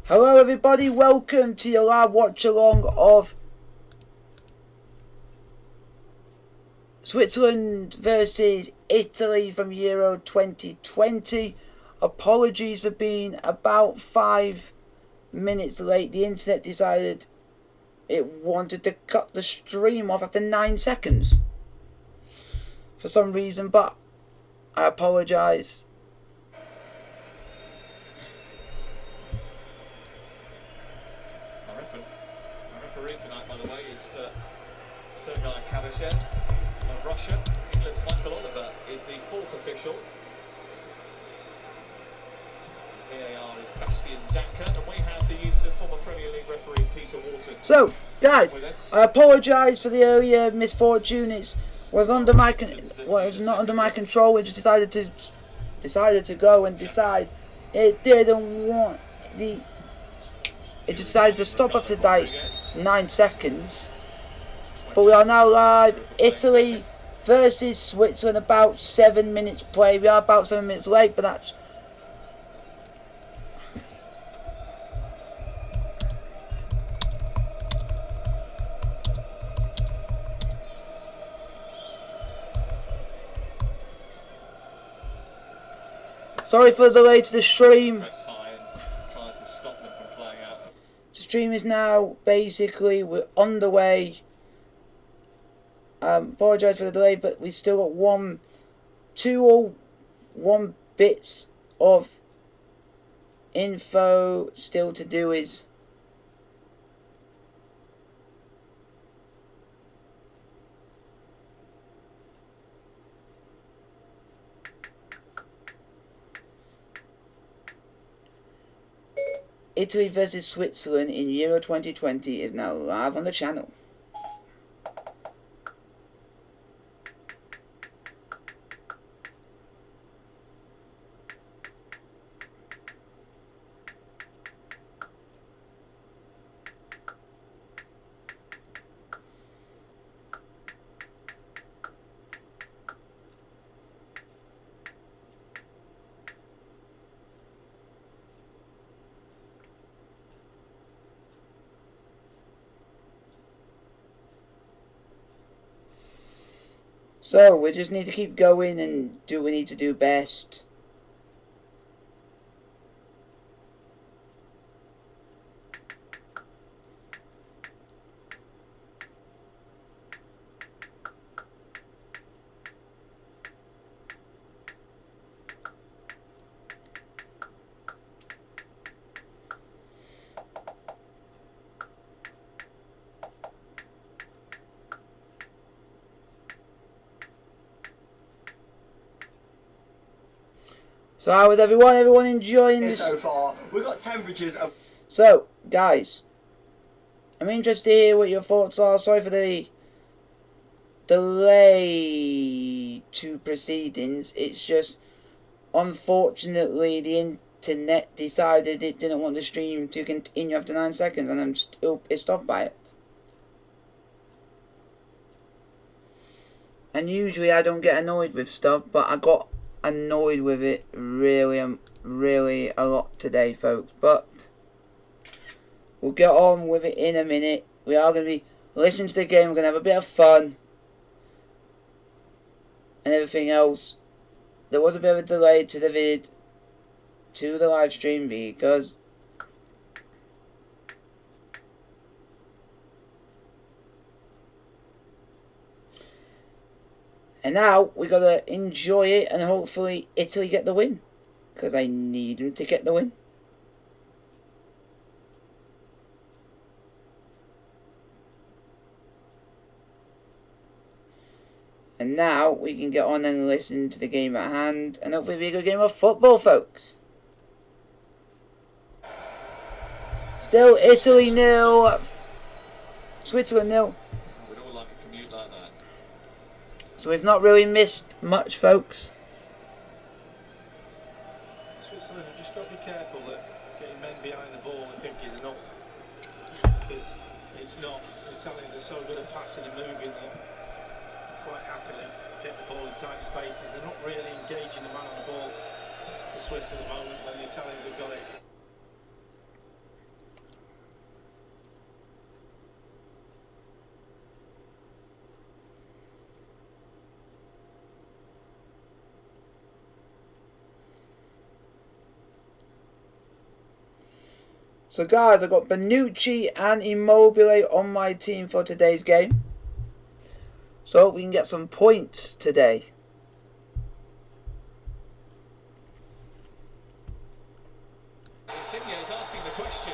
Hello everybody, welcome to your live watch along of Switzerland versus Italy from Euro 2020. Apologies for being about 5 minutes late. The internet decided it wanted to cut the stream off after 9 seconds for some reason, but I apologise. Our referee tonight, by the way, is Sergei Kavashev of Russia. England's Michael Oliver is the fourth official. VAR is Bastian Danker, and we have the use of former Premier League referee Peter Wharton. So, guys, I apologise for the earlier misfortune. It was under my was not under my control. We just decided to go and decide it didn't want the. It decided to stop after 9 seconds. But we are now live. Italy versus Switzerland. About 7 minutes play. We are about 7 minutes late, but that's. Sorry for the delay to the stream. The stream is now basically, we're on the way. Apologise for the delay, but we still got two or one bits of info still to do is Italy versus Switzerland in Euro 2020 is now live on the channel. So, we just need to keep going and do what we need to do best. So how is everyone? Everyone enjoying this? So far, we've got temperatures of... So, guys, I'm interested to hear what your thoughts are. Sorry for the delay to proceedings. It's just, unfortunately, the internet decided it didn't want the stream to continue after 9 seconds, and I'm still pissed off by it. And usually I don't get annoyed with stuff, but I got annoyed with it really a lot today, folks, but we'll get on with it in a minute. We are going to be listening to the game, we're going to have a bit of fun and everything else. There was a bit of a delay to the live stream because and now we got to enjoy it and hopefully Italy get the win. Because I need them to get the win. And now we can get on and listen to the game at hand. And hopefully it'll be a good game of football, folks. Still Italy 0. Switzerland 0. So we've not really missed much, folks. Switzerland have just got to be careful that getting men behind the ball, I think, is enough. Because it's not. The Italians are so good at passing and moving that quite happily get the ball in tight spaces. They're not really engaging the man on the ball, the Swiss at the moment, when the Italians have got it. So guys, I've got Bonucci and Immobile on my team for today's game. So we can get some points today. Insigne is asking the question.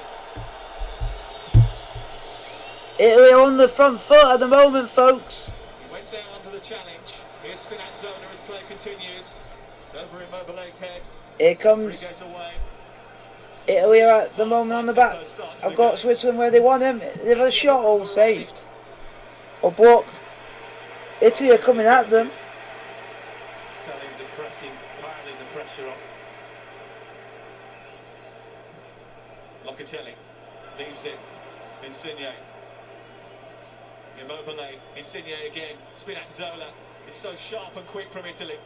Italy are on the front foot at the moment, folks. He went down under the challenge. Here's Spinazzola as play continues. It's over Immobile's head. Here comes He goes away. Italy are at the moment on the back. I've got Switzerland where they want him. They've a shot all saved. Or blocked. Italy are coming at them. Italians are pressing, piling the pressure on. Locatelli leaves it. Insigne. Immobile. Insigne again. Spinazzola is so sharp and quick from Italy.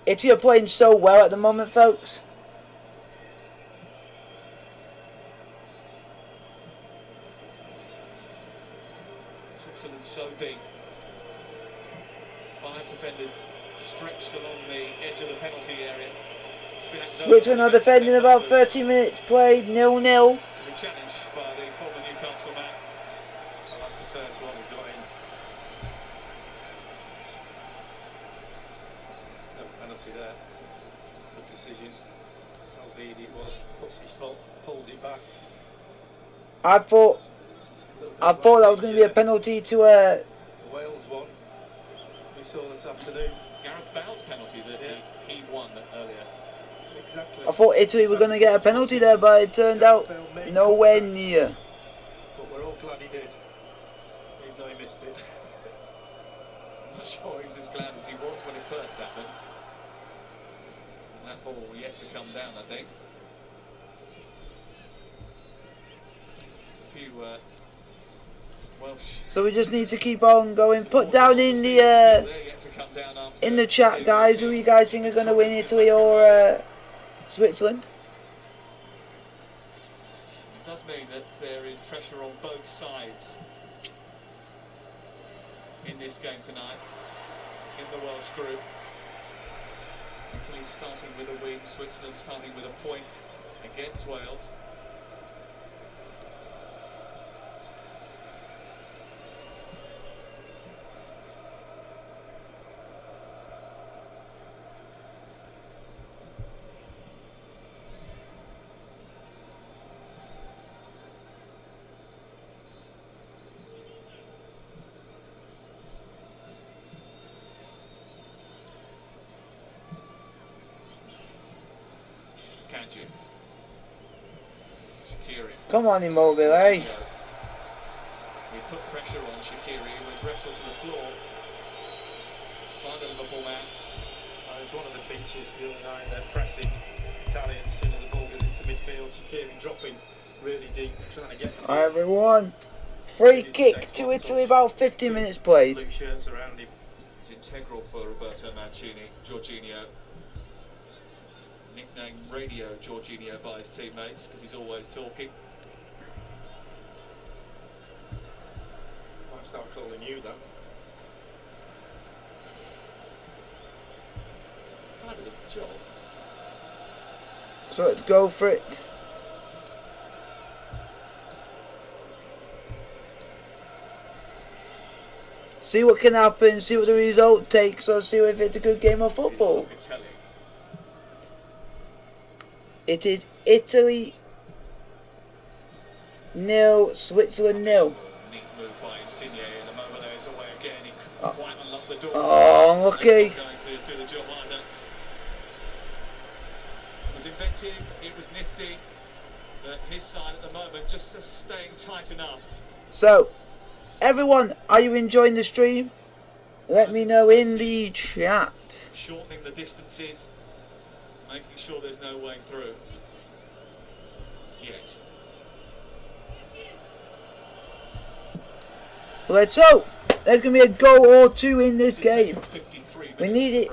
Italy are playing so well at the moment, folks. Switzerland so deep. 5 defenders stretched along the edge of the penalty area. Switzerland are defending about 30 minutes played, 0-0. It's a big challenge by the former Newcastle man. Well, that's the first one we've got in. No penalty there. It's a good decision. Alvidi was, puts his foot, pulls it back. I thought that was going to be a penalty to Wales one. We saw this afternoon. Gareth Bale's penalty that he won earlier. Exactly. I thought Italy were going to get a penalty there, but it turned out nowhere near. But we're all glad he did, even though he missed it. I'm not sure he's as glad as he was when it first happened. And that ball yet to come down, I think. There's a few Welsh. So we just need to keep on going. Put down in the chat, guys, who you guys think are going to win, Italy or Switzerland. It does mean that there is pressure on both sides in this game tonight, in the Welsh group. Italy starting with a win, Switzerland starting with a point against Wales. Come on, Immobile, eh? We put pressure on Shaqiri, who was wrestled to the floor by the Liverpool man. It was one of the features the other night, they're pressing Italians as soon as the ball goes into midfield. Shaqiri dropping really deep, trying to get the ball. Alright, everyone. Free kick to Italy, about 50 minutes played. Blue shirts around him. It's integral for Roberto Mancini, Jorginho. Nicknamed Radio Jorginho by his teammates because he's always talking. Might start calling you that. It's kind of a job. So let's go for it. See what can happen, see what the result takes, or see if it's a good game of football. It is Italy 0, Switzerland 0. Neat move by Insigne, and the moment there's away again, he couldn't quite unlock the door. Oh, unlucky. Going to do the job either. It was inventive, it was nifty, but his side at the moment just staying tight enough. So, everyone, are you enjoying the stream? Let me know in the chat. Shortening the distances, making sure there's no way through. Yet. Let's hope there's going to be a goal or two in this game. We need it.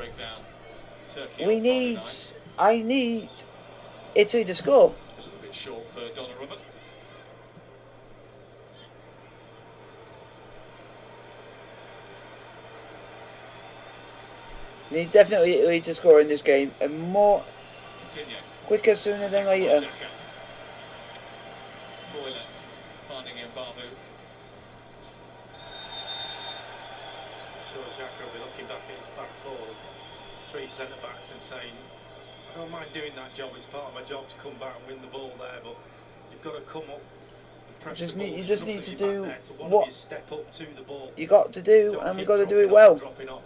I need Italy to score. It's a little bit short for Donnarumma. Need definitely Italy to score in this game, and more quicker sooner than later. centre-backs and saying, I don't mind doing that job, it's part of my job to come back and win the ball there, but you've got to come up and press the ball. You just need to do what you step up to the ball. You got to do, and we've got to do it well. Dropping off.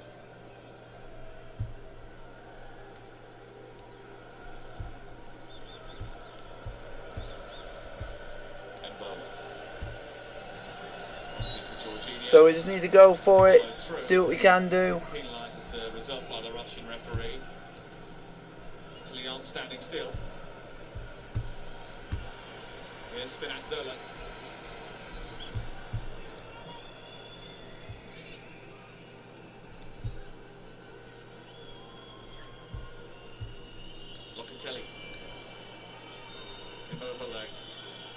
So we just need to go for it, do what we can do. Penalised as a result by the Russian referee. Italy aren't standing still. Here's Spinazzola. Locatelli. Immobile.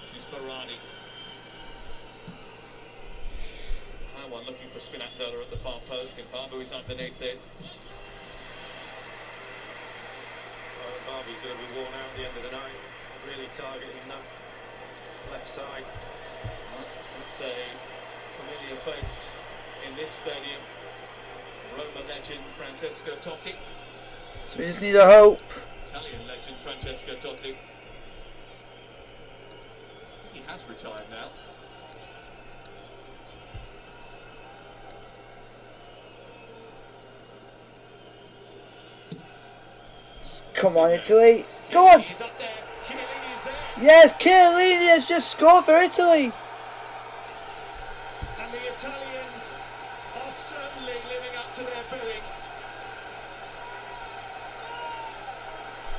This is Barani. One looking for Spinazzola at the far post, and Barbu is underneath it. Well, Barbu's going to be worn out at the end of the night, really targeting that left side. It's a familiar face in this stadium. Roma legend Francesco Totti. So we just need to hope. Italian legend Francesco Totti. I think he has retired now. Come on, Italy. Go on. Yes, Chiellini has just scored for Italy. And the Italians are certainly living up to their billing.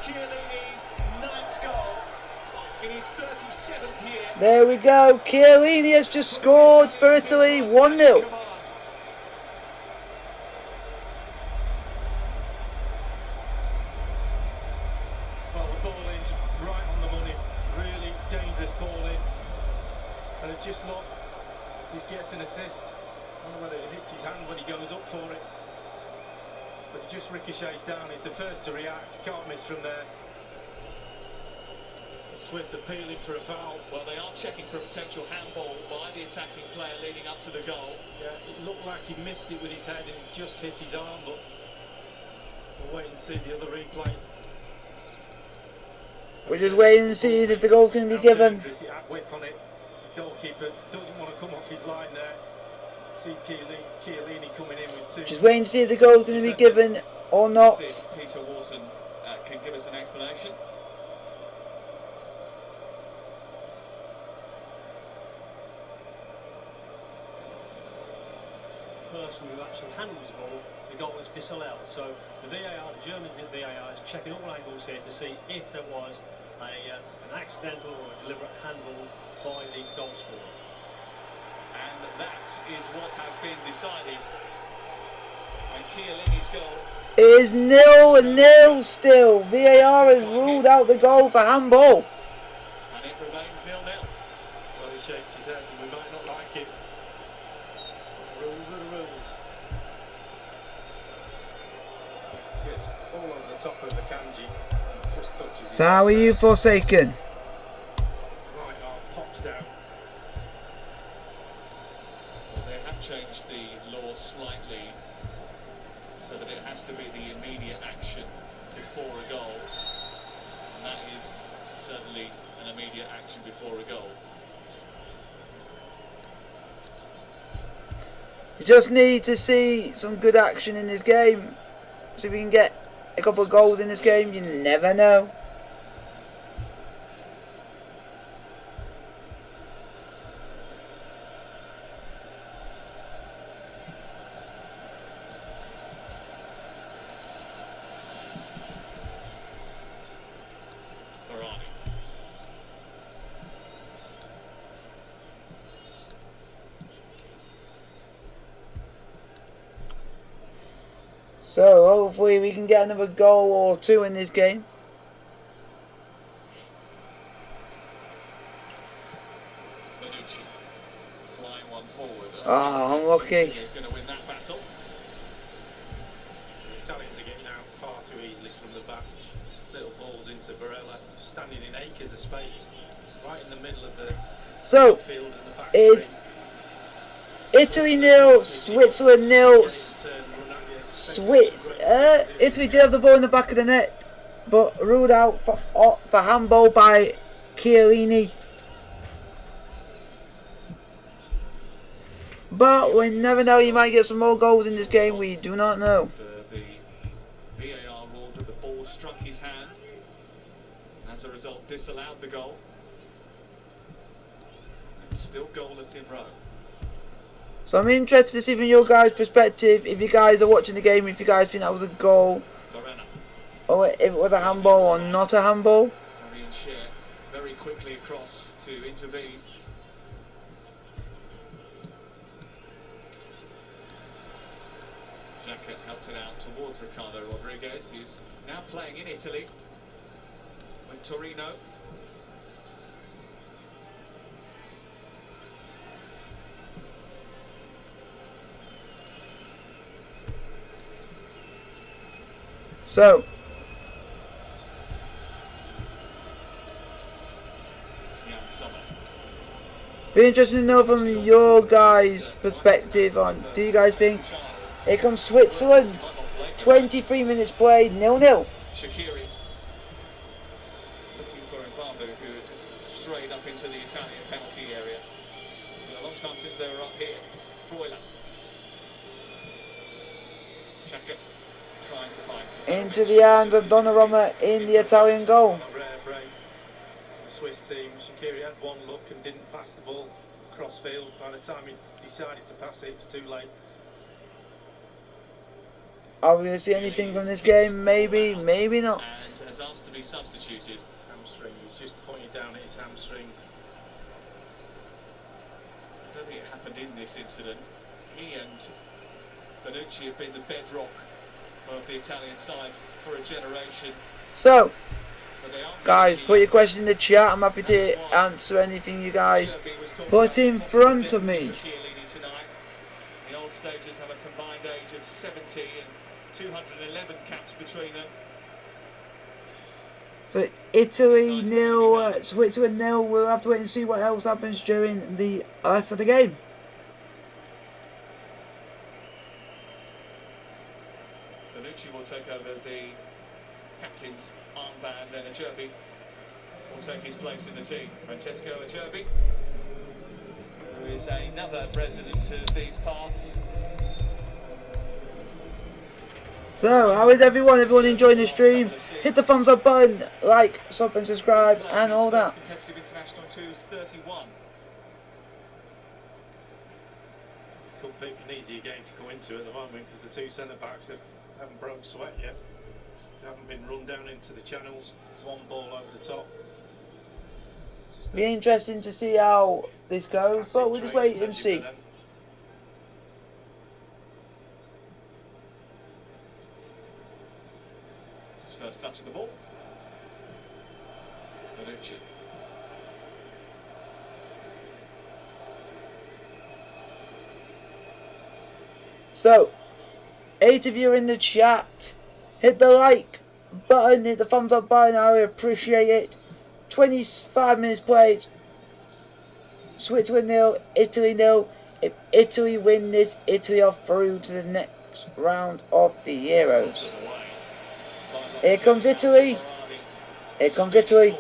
Chiellini's 9th goal in his 37th year. There we go. Chiellini has just scored for Italy. 1-0. Just look, he gets an assist. I don't know whether it hits his hand when he goes up for it, but it just ricochets down. He's the first to react, can't miss from there. The Swiss appealing for a foul. Well, they are checking for a potential handball by the attacking player leading up to the goal. Yeah, it looked like he missed it with his head and it just hit his arm, but we'll wait and see the other replay. We're just waiting to see if the goal can be given. Whip on it. Goalkeeper doesn't want to come off his line there. Sees Chiellini coming in with two. Just waiting to see if the goal's going to be given or not. See if Peter Wharton can give us an explanation. The person who actually handles the ball, the goal is disallowed. So the VAR, the German VAR, is checking all angles here to see if there was an accidental or a deliberate handball by the goal scorer. And that is what has been decided. And Chiellini's goal is 0-0 still. VAR has ruled out the goal for handball. And it remains 0-0. Well, he shakes his head and we might not like it. Rules are the rules. Gets all over the top of the kanji. Just touches his So how are you forsaken? Down. Well, they have changed the law slightly so that it has to be the immediate action before a goal, and that is certainly an immediate action before a goal. We just need to see some good action in this game, so we can get a couple of goals in this game. You never know. So hopefully we can get another goal or two in this game. Bonucci flying one forward. Oh, unlucky. He's going to win that battle. The Italians are getting out far too easily from the back. Little balls into Barella, standing in acres of space, right in the middle of the field and the back. Is Italy 0, Switzerland 0. Italy did have the ball in the back of the net, but ruled out for handball by Chiellini. But we never know, you might get some more goals in this game, we do not know. The VAR ruled that the ball struck his hand, and as a result disallowed the goal. It's still goalless in Rome. So I'm interested to see from your guys' perspective, if you guys are watching the game, if you guys think that was a goal, or if it was a handball or not a handball. Very quickly across to intervene. Xhaka helped it out towards Ricardo Rodriguez, who's now playing in Italy with Torino. So, be interesting to know from your guys' perspective on, do you guys think, here comes Switzerland, 23 minutes played, 0-0. Shaqiri looking for Mbappe, who had strayed up into the Italian penalty area. It's been a long time since they were up here. Freuler. Xhaka trying to find some Into the hands of Donnarumma in the Italian goal. Rare break. The Swiss team, Shaqiri had one look and didn't pass the ball cross field. By the time he decided to pass it, it was too late. Are we going to see anything from this game? Maybe, maybe not. And has asked to be substituted. Hamstring, he's just pointed down at his hamstring. I don't think it happened in this incident. He and Bonucci have been the bedrock of the Italian side for a generation. So, But they aren't guys, really- put your question in the chat. I'm happy to answer anything you guys put in front of me. The old stagers have a combined age of 70 and 211 caps between them. So Italy 0, Switzerland 0. We'll have to wait and see what else happens during the rest of the game. Bonucci will take over the captain's armband, and Acerbi will take his place in the team. Francesco Acerbi, who is another resident of these parts. So, how is everyone? Everyone enjoying the stream? Hit the thumbs up button, like, sub and subscribe, and all that. Competitive international 2 is 31. Could be an easier game to go into at the moment because the two centre backs haven't broke sweat yet. They haven't been run down into the channels. One ball over the top. Be interesting to see how this goes, but we'll just wait and see. His first touch of the ball. Bonucci. So, 8 of you in the chat, hit the like button, hit the thumbs up button, I would appreciate it. 25 minutes played, Switzerland 0, Italy 0. If Italy win this, Italy are through to the next round of the Euros. Here comes Italy. Here comes Italy.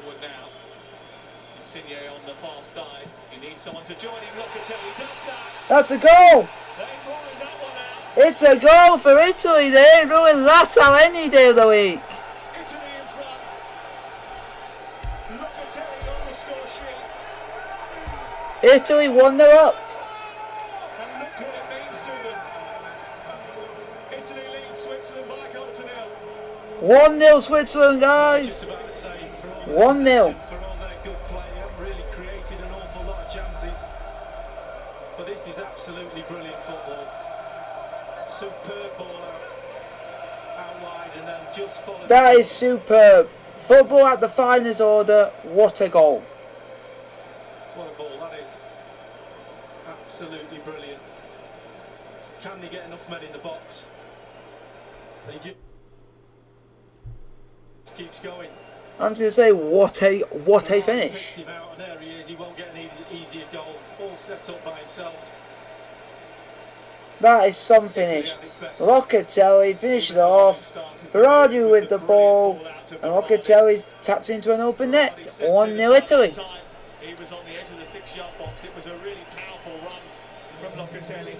Insigne on the far side. He needs someone to join him. Locatelli does that. That's a goal. They ruled that one out. It's a goal for Italy. They ain't ruined that out any day of the week. Italy in front. Locatelli on the score sheet. Italy 1-0 up. And look what it means to them. Italy leads Switzerland by a goal to nil. 1-0 Switzerland, guys. Just about to say, 1-0. for all their good play, they haven't really created an awful lot of chances. But this is absolutely brilliant football. Superb ball out wide and then just follows. That is superb. Football at the finest order. What a goal. What a ball that is. Absolutely brilliant. Can they get enough men in the box? They just keeps going. I'm just going to say, what a finish. Picks him out, and there he is. He won't get an easier goal. All set up by himself. That is some finish. Locatelli finishes it off. Berardi with the ball. And Locatelli taps into an open net. 1-0 Italy. He was on the edge of the 6-yard box. It was a really powerful run from Locatelli.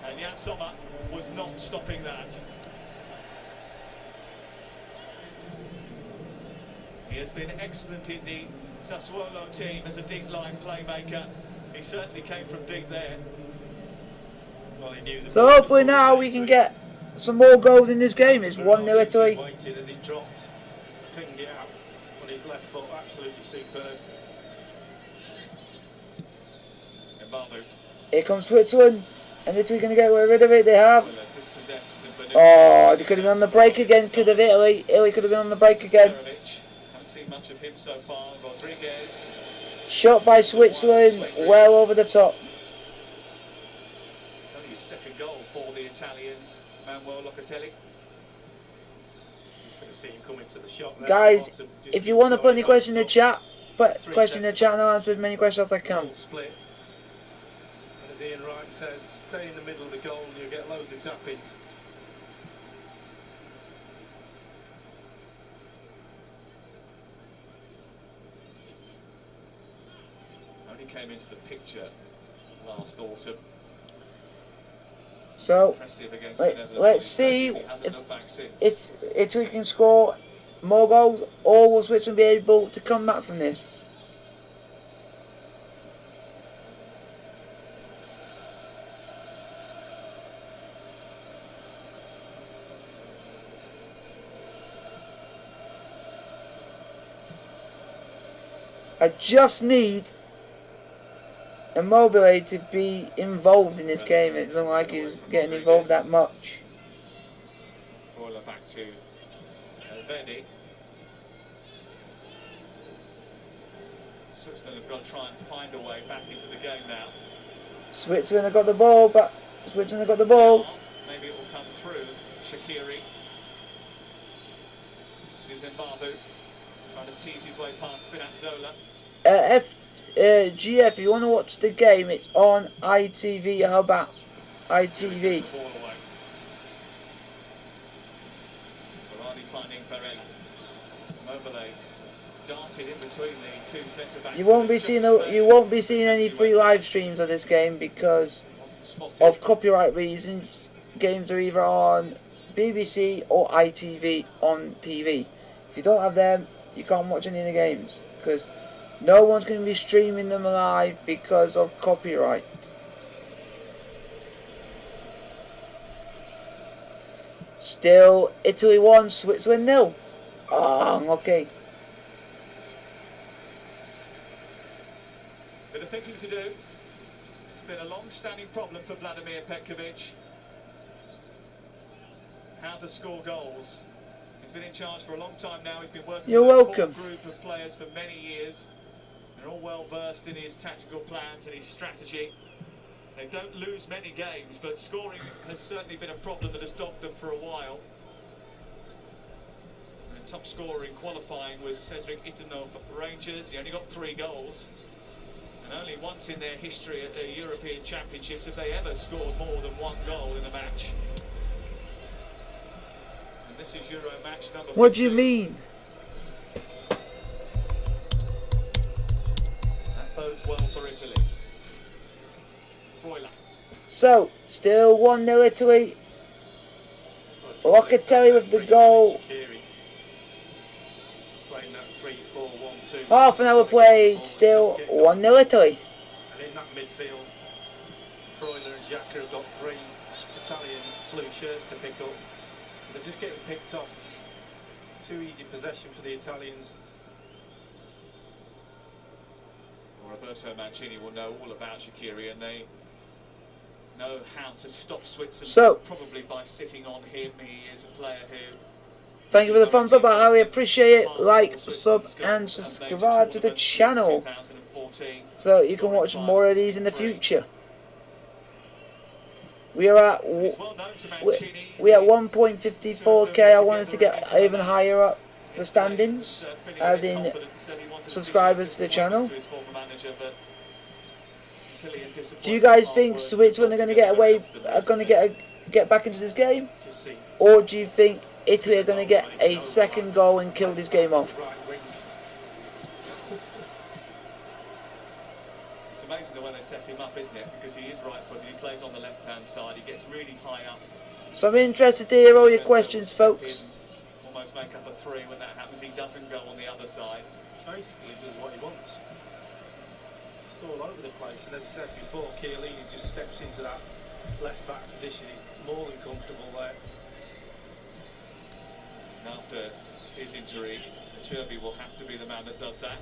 And Jan Sommer was not stopping that. He has been excellent in the Sassuolo team as a deep line playmaker. He certainly came from deep there. Well, he knew So hopefully now we can get some more goals in this game. It's 1-0 Italy. Waited as it dropped, pinged it out on his left foot, absolutely superb. Mbabu. Here comes Switzerland. And Italy going to get rid of it. They have. Oh, they could have been on the break again. Could have Italy. Italy could have been on the break again. Haven't seen much of him so far. Rodriguez. Shot by Switzerland, well over the top. It's only his second goal for the Italians. Manuel Locatelli. Just going to see him coming to the shot there. Guys, if you want to put any questions in the chat, put question in the chat and I'll answer as many questions as I can. Split. And as Ian Wright says, stay in the middle of the goal and you'll get loads of tap-ins. Came into the picture last autumn. So let's see if Italy can score more goals, or will Switzerland be able to come back from this? I just need Immobile to be involved in this game. It doesn't like he's getting involved that much. Freuler back to Verdi. Switzerland have got to try and find a way back into the game now. Switzerland have got the ball, but Switzerland have got the ball. Maybe it will come through. Shaqiri. This is Mbabu trying to tease his way past Spinazzola. GF, if you want to watch the game, it's on ITV. How about ITV? You won't be seeing any free live streams of this game because of copyright reasons. Games are either on BBC or ITV on TV. If you don't have them, you can't watch any of the games because no one's going to be streaming them live because of copyright. Still, Italy 1, Switzerland 0. Okay. Bit of thinking to do. It's been a long-standing problem for Vladimir Petkovic. How to score goals. He's been in charge for a long time now. He's been working with a core group of players for many years. They're all well versed in his tactical plans and his strategy. They don't lose many games, but scoring has certainly been a problem that has dogged them for a while. And top scorer in qualifying was Cedric Itono for Rangers. He only got 3 goals. And only once in their history at the European Championships have they ever scored more than 1 goal in a match. And this is Euro match number 15. What do you mean? Bodes well for Italy. Freuler. So, still 1-0 Italy. Locatelli with the goal. Half an hour played, still 1-0 Italy. And in that midfield, Freuler and Xhaka have got 3 Italian blue shirts to pick up. They're just getting picked off. Too easy possession for the Italians. Roberto Mancini will know all about Shaqiri, and they know how to stop Switzerland. So, probably by sitting on him. He is a player who. Thank you for the thumbs up. I highly appreciate it. Like, sub, and subscribe to the channel so you can watch more of these in the future. We are at 1.54k. I wanted to get even higher up the standings, as in subscribers to the channel. Italy are disappointed. Do you guys hard think work Switzerland are going to get away? Are going to get back into this game, or do you think Italy are going to get a second goal and kill this game off? It's amazing the way they set him up, isn't it? Because he is right-footed. He plays on the left-hand side. He gets really high up. So I'm interested to hear all your questions, folks. Almost make up a three when that happens. He doesn't go on the other side. Basically does what he wants. It's just all over the place, and as I said before, Chiellini just steps into that left back position. He's more than comfortable there. And after his injury, Cherby will have to be the man that does that.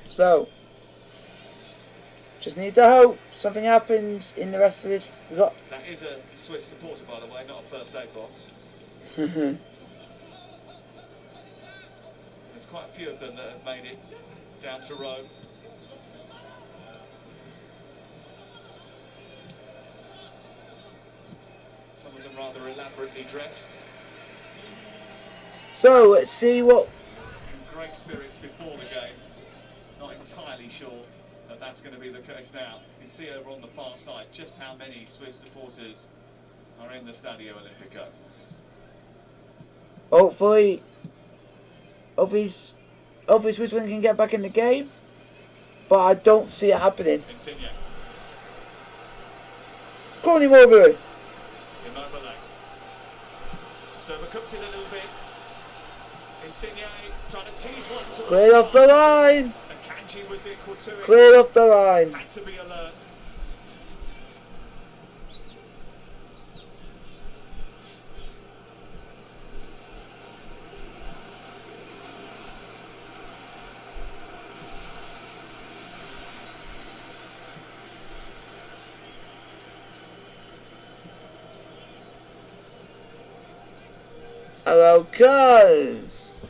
So just need to hope something happens in the rest of this. That is a Swiss supporter, by the way, not a first aid box. There's quite a few of them that have made it down to Rome. Some of them rather elaborately dressed. So let's see what. Great spirits before the game. Not entirely sure that that's going to be the case now. You can see over on the far side just how many Swiss supporters are in the Stadio Olimpico. Hopefully Switzerland can get back in the game, but I don't see it happening. Insigne. Connie Mowbray. Immobile. Just overcooked it a little bit. Insigne trying to tease one to Cleared off the line. and Kanji was equal to it. Cleared off the line. Had to be alert. Hello, cuz.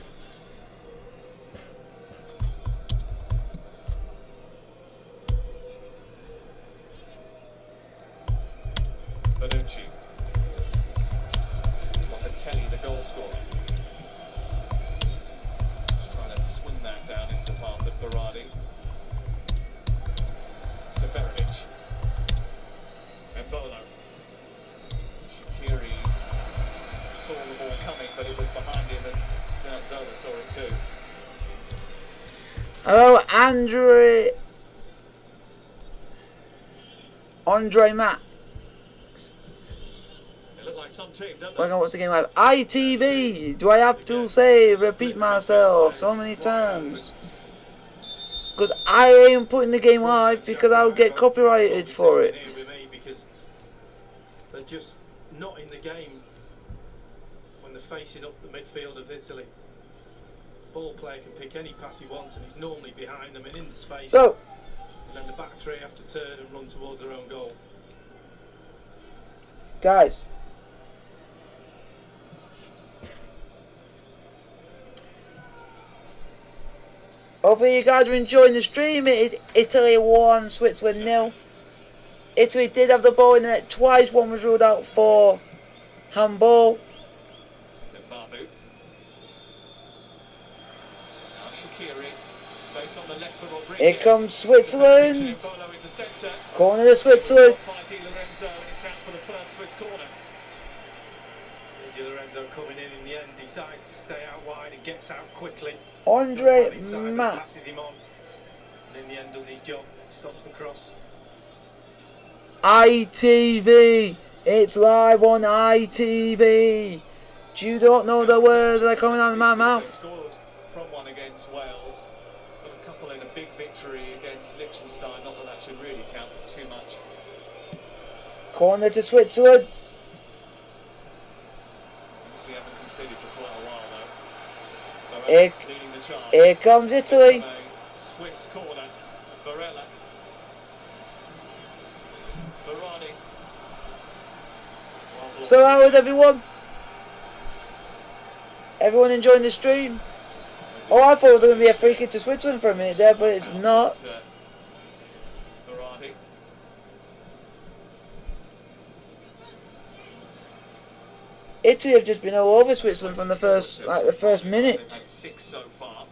Bonucci. Locatelli, the goal scorer. Just trying to swing that down into the path of Berardi. Seferovic. Embolo. Shaqiri saw the ball coming, but it was behind him, and Spinazzola saw it too. Hello, Andre Matt. It looked like some team, doesn't Welcome, it? what's the game like? ITV. Do I have to say, repeat myself so many times? Because I ain't putting the game live because I'll get copyrighted for it. Because they're just not in the game when they're facing up the midfield of Italy. Ball player can pick any pass he wants, and he's normally behind them and in the space. So, And then the back three have to turn and run towards their own goal. guys, hopefully you guys are enjoying the stream. It is Italy 1, Switzerland 0. Italy did have the ball in the net twice. One was ruled out for handball. This is Mbabu. Now Shaqiri. Space on the left for Rodriguez. Here comes Switzerland. Embolo in the centre. Corner to Switzerland. By Di Lorenzo, and it's out for the first Swiss corner. Di Lorenzo coming in the end, decides to stay out wide and gets out quickly. Andre Inside and Matt. passes him on. And in the end does his job, stops the cross. ITV. It's live on ITV. Do you not know the words that are coming out of my They mouth? scored from one against Wales. Got a couple in a big victory against Liechtenstein. Not that that should really count too much. Corner to Switzerland. Italy haven't conceded for quite a while though. Here- Barella leading the charge. Here comes Italy. From a Swiss corner. Barella. Berardi. Well blocked. So how is everyone? Everyone enjoying the stream? Oh, I thought it was going to be a free kick to Switzerland for a minute there, but it's not. Berardi. Italy have just been all over Switzerland from the first They've minute. had 6 so far.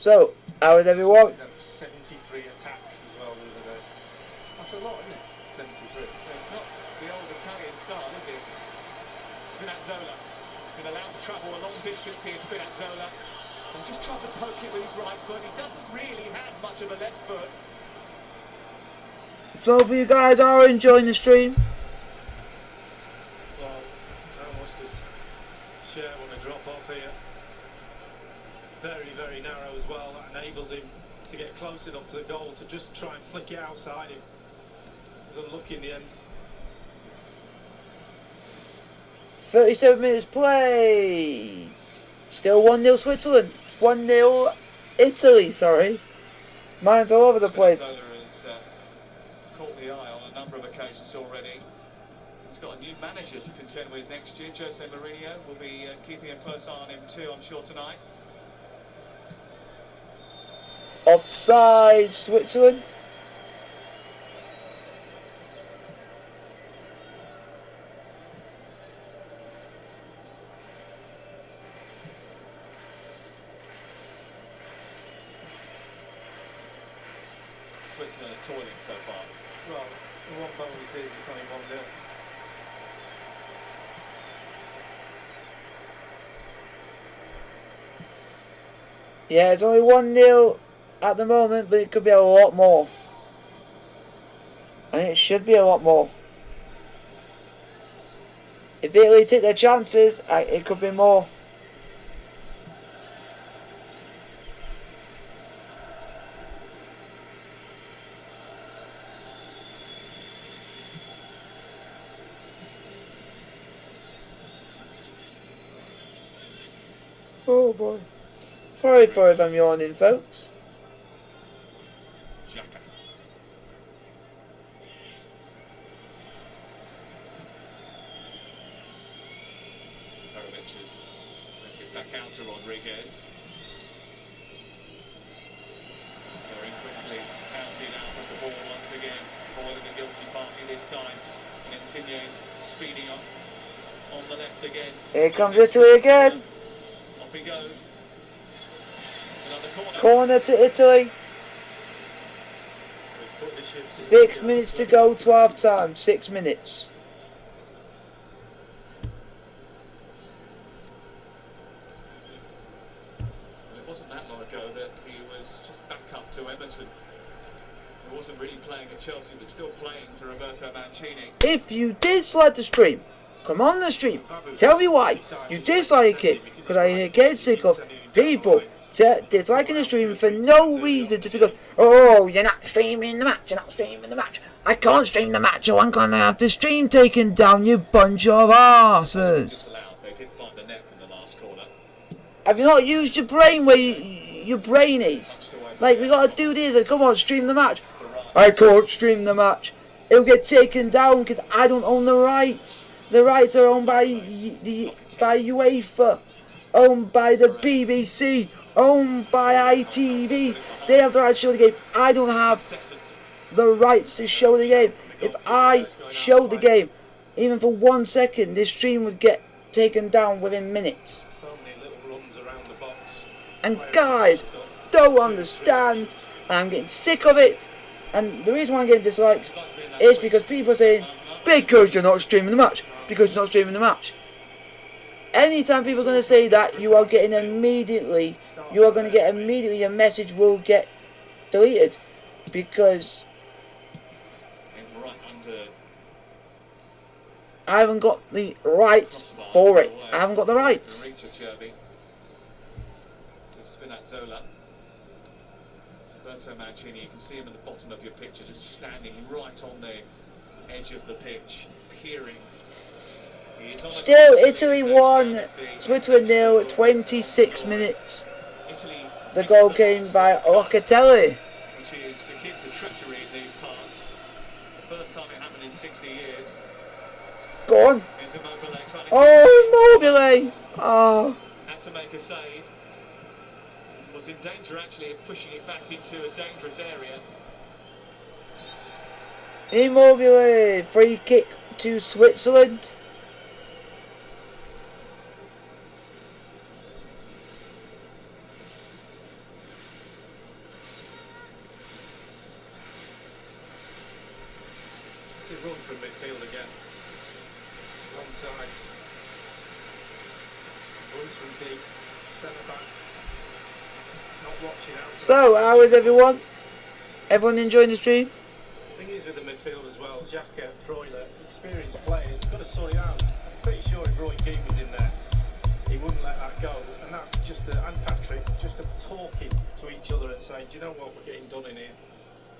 So, how is everyone? That's 73 attacks as well the other day. That's a lot, isn't it? 73. It's not the old Italian style, is it? Spinazzola, been allowed to travel a long distance here, Spinazzola. And just trying to poke it with his right foot. He doesn't really have much of a left foot. So if you guys are enjoying the stream, Well, how much does Cher want to drop off here? Very, very narrow as well. That enables him to get close enough to the goal to just try and flick it outside him. He was unlucky in the end. 37 minutes played. Still 1-0 Switzerland. It's 1-0 Italy, sorry. Mine's all over the place. Spinazzola has caught the eye on a number of occasions already. He's got a new manager to contend with next year. Jose Mourinho will be keeping a close eye on him too, I'm sure, tonight. Offside Switzerland. Switzerland are toiling so far. Well, the one bonus is it's only 1-0. Yeah, it's only 1-0 at the moment, but it could be a lot more. And it should be a lot more. If Italy take their chances, it could be more. Oh boy. Sorry for if I'm yawning, folks. Xhaka. Seferovic has it back out to Rodriguez. Very quickly pounded out of the ball once again, foiling the guilty party this time. And Insigne's speeding up on the left again. Here comes Italy again. Off he goes. It's another corner. Corner to Italy. He's put the shift 6 minutes to go to half time. 6 minutes. Well, it wasn't that long ago that he was just back up to Emerson. He wasn't really playing at Chelsea, but still playing for Roberto Mancini. If you dislike the stream, come on the stream. Tell me why you dislike it. Because I get sick of people disliking the stream for no reason. Just because, oh, you're not streaming the match, you're not streaming the match. I can't stream the match, so I'm going to have the stream taken down, you bunch of arses. Disallowed. They did find the net from the last corner. Have you not used your brain where your brain is? Like, we got to do this, and come on, stream the match. I can't stream the match. It'll get taken down because I don't own the rights. The rights are owned by by UEFA, owned by the BBC, owned by ITV. They have the right to show the game. I don't have the rights to show the game. If I showed the game, even for 1 second, this stream would get taken down within minutes. so many little runs around the box. And guys don't understand. I'm getting sick of it. And the reason why I'm getting disliked is because people are saying, because you're not streaming the match. Because you're not streaming the match. Anytime people are going to say that, you are going to get immediately, your message will get deleted. Because Right under. I haven't got the rights for it. I haven't got the rights. Reach of Cherby. This is Spinazzola. Roberto Mancini, you can see him at the bottom of your picture, just standing right on the edge of the pitch, peering. Still, Italy 1, Switzerland 0, 26 minutes. Italy, The goal came by Locatelli. which is akin to treachery in these parts. It's the first time it happened in 60 years. Go on. Here's Immobile trying to Oh, Immobile. Oh. had to make a save. Was in danger actually of pushing it back into a dangerous area. Immobile. Free kick to Switzerland. Massive run from midfield again. Wrong side. Runs from deep. Centre backs. Not watching out. So, how is everyone? Everyone enjoying the stream? The thing is with the midfield as well, Xhaka, Freuler, experienced players, got to sort it out. I'm pretty sure if Roy Keane was in there, he wouldn't let that go. And that's just and Patrick, just talking to each other and saying, do you know what, we're getting done in here.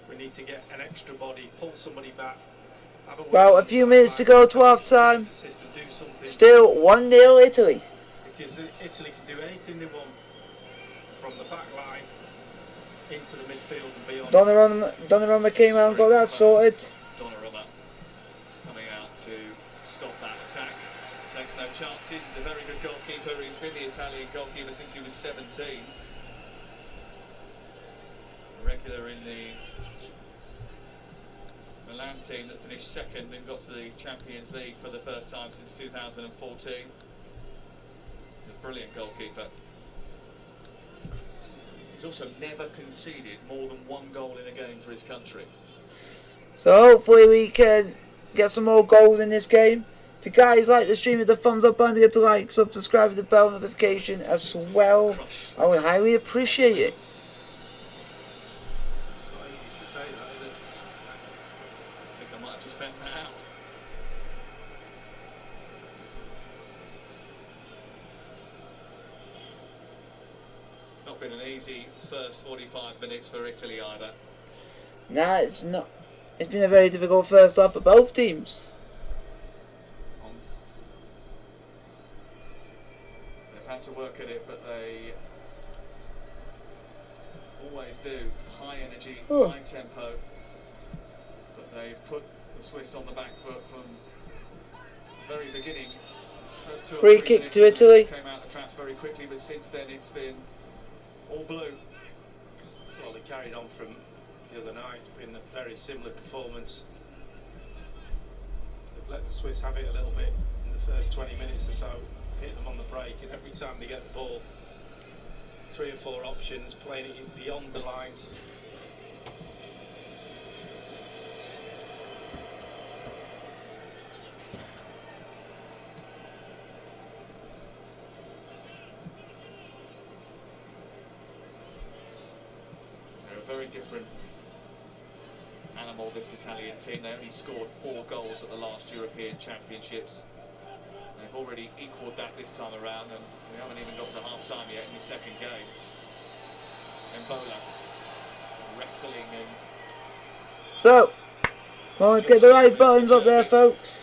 We need to get an extra body, pull somebody back. Well, a few minutes to go to half time. Still 1-0 Italy. Because Italy can do anything they want from the back line into the midfield and beyond. Donnarumma came out and got that sorted. Donnarumma coming out to stop that attack. Takes no chances. He's a very good goalkeeper. He's been the Italian goalkeeper since he was 17. Regular in the Milan team that finished second and got to the Champions League for the first time since 2014. A brilliant goalkeeper. He's also never conceded more than one goal in a game for his country. So hopefully we can get some more goals in this game. If you guys like the stream with the thumbs up, don't forget to like, subscribe with the bell notification as well. I would highly appreciate it. It's not easy to say that, is it? I think I might have just found that out. It's not been an easy first 45 minutes for Italy either. Nah, it's not. It's been a very difficult first half for both teams. They've had to work at it, but they always do. High energy, high tempo. But they've put the Swiss on the back foot from the very beginning. First 2 or 3 Free kick minutes, to Italy. Came out the traps very quickly, but since then it's been all blue. Well, they carried on from the other night in a very similar performance. They've let the Swiss have it a little bit in the first 20 minutes or so, hit them on the break, and every time they get the ball, 3 or 4 options, playing it beyond the lines. They're a very different animal, this Italian team. They only scored 4 goals at the last European Championships. They've already equalled that this time around, and we haven't even got to half-time yet in the second game. Mbola wrestling and... So, let's get the right buttons up there, folks.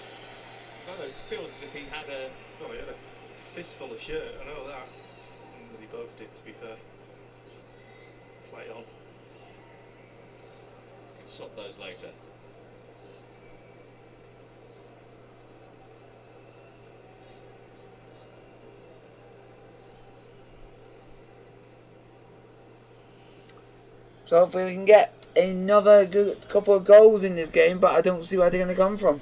Well, it feels as if he had a... Oh, he had a fistful of shirt, I know that. And they both did, to be fair. Play on. Can swap those later. So hopefully we can get another good couple of goals in this game, but I don't see where they're going to come from.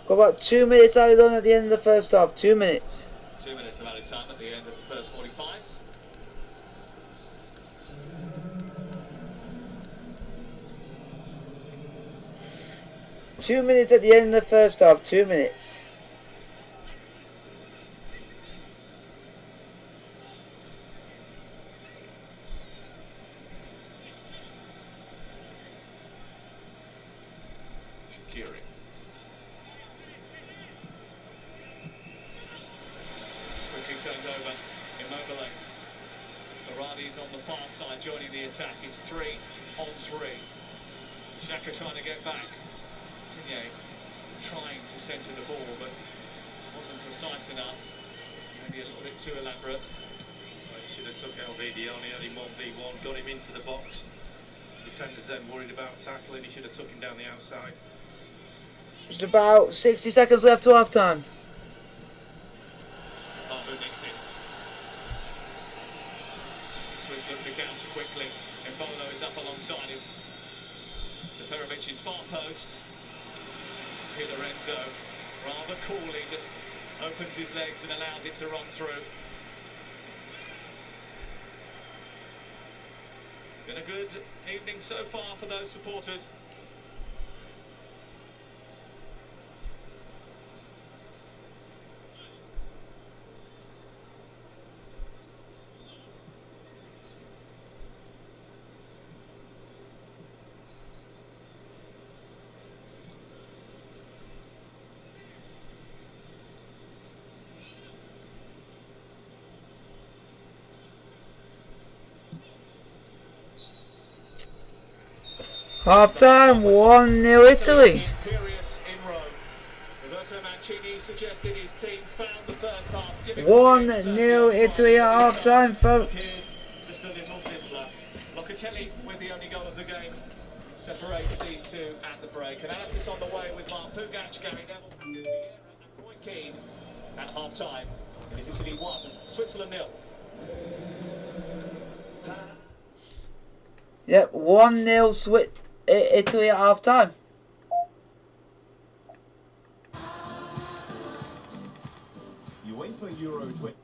Got about 2 minutes added on at the end of the first half. 2 minutes. 2 minutes of added time at the end of the first 45. Two minutes at the end of the first half. 2 minutes. Shaqiri. Quickly turned over. Immobile. Varani's on the far side joining the attack. It's 3 on 3. Xhaka trying to get back. Insigne trying to centre the ball, but wasn't precise enough. Maybe a little bit too elaborate. Well, he should have took LVD on, he had him 1v1, got him into the box. Defenders then worried about tackling, he should have took him down the outside. Just about 60 seconds left to half time. Harbour Nixon. Swiss look to counter quickly. Embolo is up alongside him. Seferovic's far post. Di Lorenzo rather coolly just opens his legs and allows it to run through. Been a good evening so far for those supporters. Half time, 1-0 Italy. Imperious in Rome. Roberto Mancini suggested his team found the first half 1-0 Italy at half time, folks. Just a little simpler. Locatelli with the only goal of the game separates these two at the break. Analysis on the way with Mark Pugac, Gary Neville, and Roy Keane at half time. It is Italy 1, Switzerland 0. Yep, 1-0 Italy at half time. UEFA Euro 20.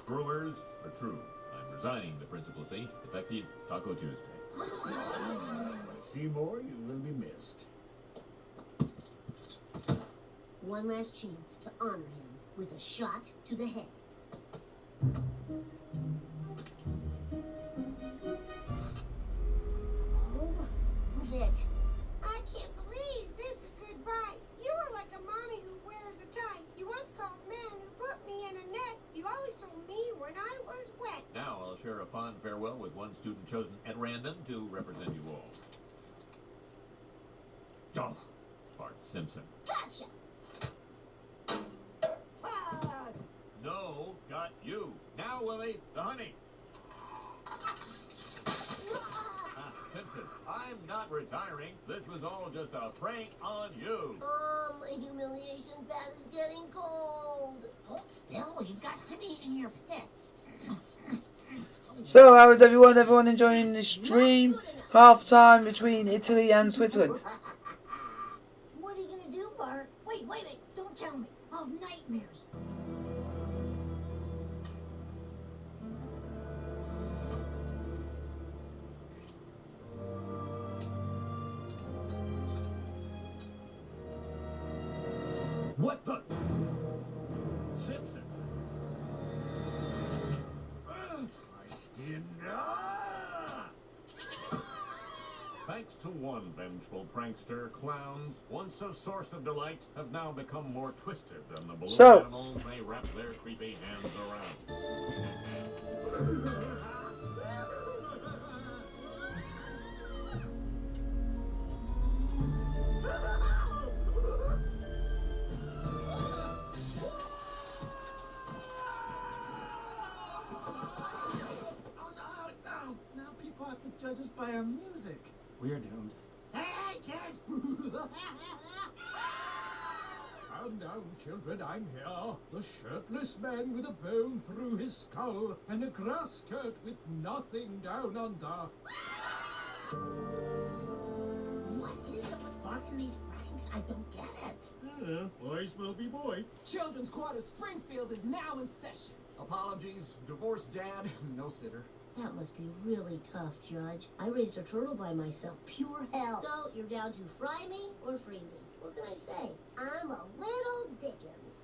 Rumors are true. I'm resigning the principalcy, effective Taco Tuesday. Seymour, you will be missed. One last chance to honor him with a shot to the head. Oh, move it. I can't believe this is goodbye. You are like a mommy who wears a tie. You once called men who put me in a net. You always told me when I was wet. Now I'll share a fond farewell with one student chosen at random to represent you all. Oh, Bart Simpson. Gotcha! Ah! No, got you. Now, Willie, the honey. Simpson, I'm not retiring. This was all just a prank on you. My humiliation bath is getting cold. Hold still, you've got honey in your pits. So, how is everyone? Everyone enjoying the stream? Half time between Italy and Switzerland. What are you gonna do, Bart? Wait, don't tell me. I'll have nightmares. What the? Simpson. My skin. Thanks to one vengeful prankster, clowns, once a source of delight, have now become more twisted than the balloon animals they wrap their creepy hands around. Now people have to judge us by our music. We're doomed. Hey, kids! Calm down, children, I'm here. The shirtless man with a bone through his skull and a grass skirt with nothing down under. What is it with Bart and these pranks? I don't get it. Boys will be boys. Children's Quarter Springfield is now in session. Apologies, divorced dad, no sitter. That must be really tough, Judge. I raised a turtle by myself. Pure hell. So, you're down to fry me or free me. What can I say? I'm a little Dickens.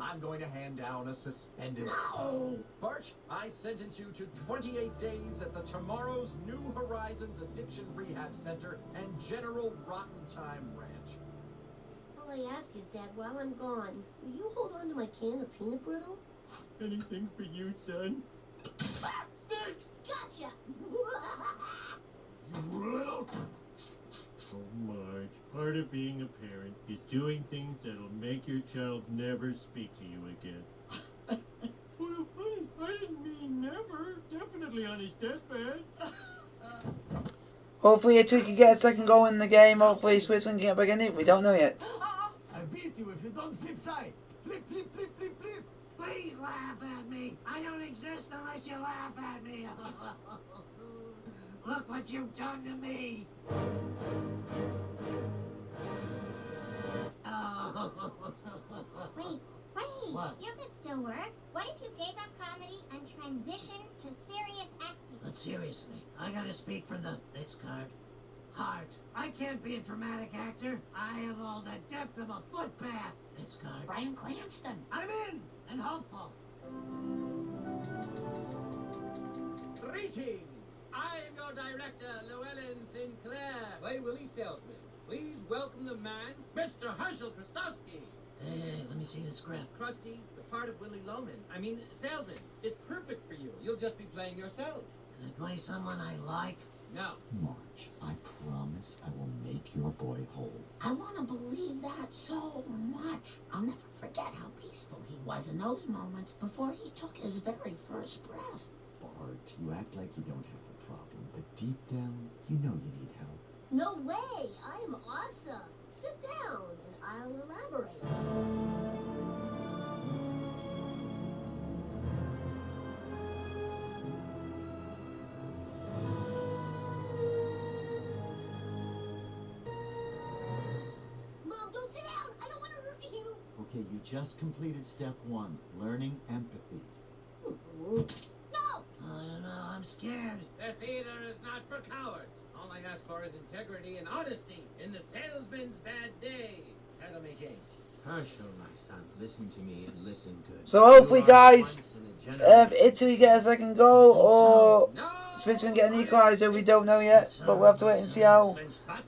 I'm going to hand down a suspended... No! Bart, I sentence you to 28 days at the Tomorrow's New Horizons Addiction Rehab Center and General Rotten Time Ranch. All I ask is, Dad, while I'm gone, will you hold on to my can of peanut brittle? Anything for you, son? Snakes! Gotcha! You little... Oh, Marge, part of being a parent is doing things that'll make your child never speak to you again. Well, honey, I didn't mean never. Definitely on his deathbed. Hopefully Italy can get a second goal in the game. Hopefully Switzerland can get back in it. We don't know yet. I beat you if you don't flip side. Flip, flip, flip, flip, flip. Please laugh at me. I don't exist unless you laugh at me. Look what you've done to me. Wait. What? You could still work. What if you gave up comedy and transitioned to serious acting? But seriously, I gotta speak from the next card. Heart. I can't be a dramatic actor. I have all the depth of a footpath. Next card. Bryan Cranston. I'm in and hopeful. Greetings! I am your director, Llewellyn Sinclair. Play Willie Salesman. Please welcome the man, Mr. Herschel Krastowski. Hey, let me see the script. Krusty, the part of Willie Salesman, is perfect for you. You'll just be playing yourself. Can I play someone I like? No. Marge, I promise I will make your boy whole. I want to believe that so much. I'll never forget how peaceful he was in those moments before he took his very first breath. Bart, you act like you don't have a problem, but deep down, you know you need help. No way! I'm awesome. Sit down and I'll elaborate. Mom, don't sit down! I don't want to hurt you! Okay, you just completed step 1, learning empathy. No! I don't know, I'm scared. The theater is not for cowards. All I ask for is integrity and honesty in the salesman's bad day. Tell me, James. Herschel, my son, listen to me and listen good. So hopefully, You are guys, once in a generation. Italy get a second goal or Switzerland get an equaliser. We don't know yet, but we'll have to wait and see how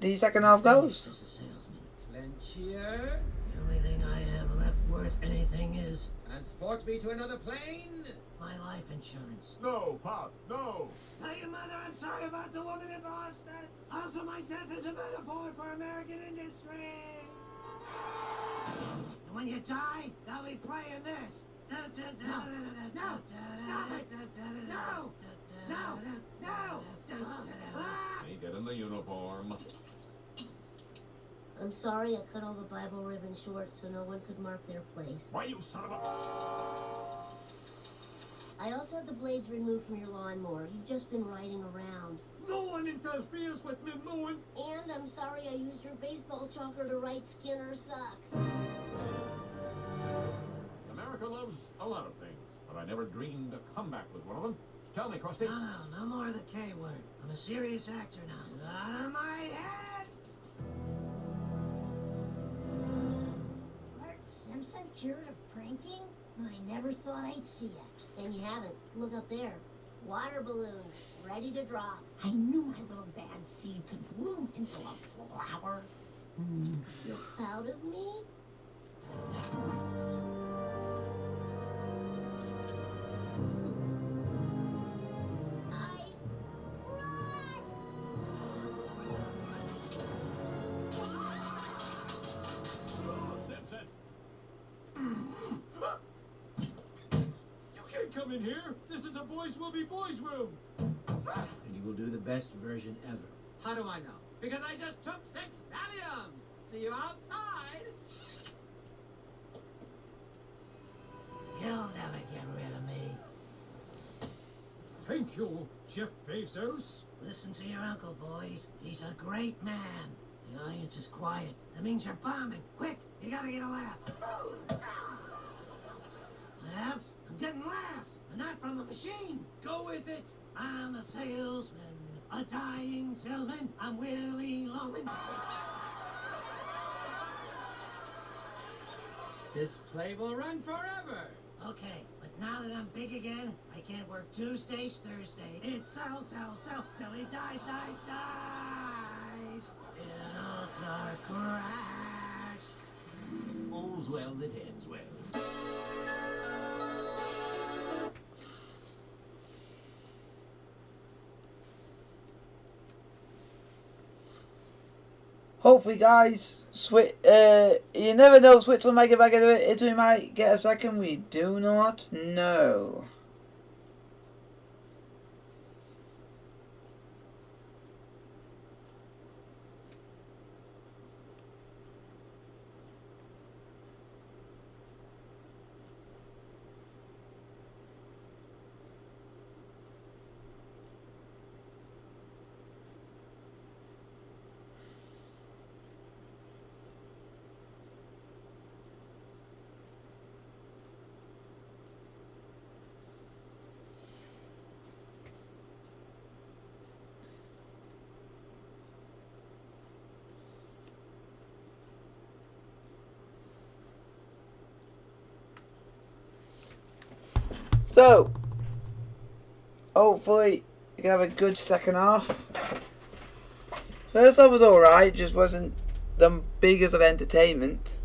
the second half goes. As a salesman. Clenchier, The only thing I have left worth anything is transport me to another plane. my life insurance. No, Pop, no. Tell your mother I'm sorry about the woman in Boston. Also, my death is a metaphor for American industry. And when you die, they'll be playing this. No, no, stop it. No, Hey, get in the uniform. I'm sorry I cut all the Bible ribbon short so no one could mark their place. Why, you son of a... I also had the blades removed from your lawnmower. You've just been riding around. No one interferes with me mowing. And I'm sorry I used your baseball chalker to write Skinner sucks. America loves a lot of things, but I never dreamed a comeback was one of them. Tell me, Krusty. No more of the K word. I'm a serious actor now. Out of my head! Bart Simpson cured of pranking? I never thought I'd see it. And you haven't. Look up there. Water balloons, ready to drop. I knew my little bad seed could bloom into a flower. You're proud of me? Come in here. This is a boys will be boys room. And you will do the best version ever. How do I know? Because I just took 6 Valiums. See you outside. You'll never get rid of me. Thank you, Jeff Bezos. Listen to your uncle, boys. He's a great man. The audience is quiet. That means you're bombing. Quick, you gotta get a laugh. Laughs? I'm getting laughs, but not from a machine. Go with it. I'm a salesman, a dying salesman. I'm Willie Loman. This play will run forever. Okay, but now that I'm big again, I can't work Tuesdays, Thursday. It's sell, sell, sell, till he dies, dies, dies. In a car crash. All's well that ends well. Hopefully, guys, you never know. Switzerland might get back into it. Italy might get a second. We do not know. So, hopefully, you can have a good second half. First half was alright, just wasn't the biggest of entertainment.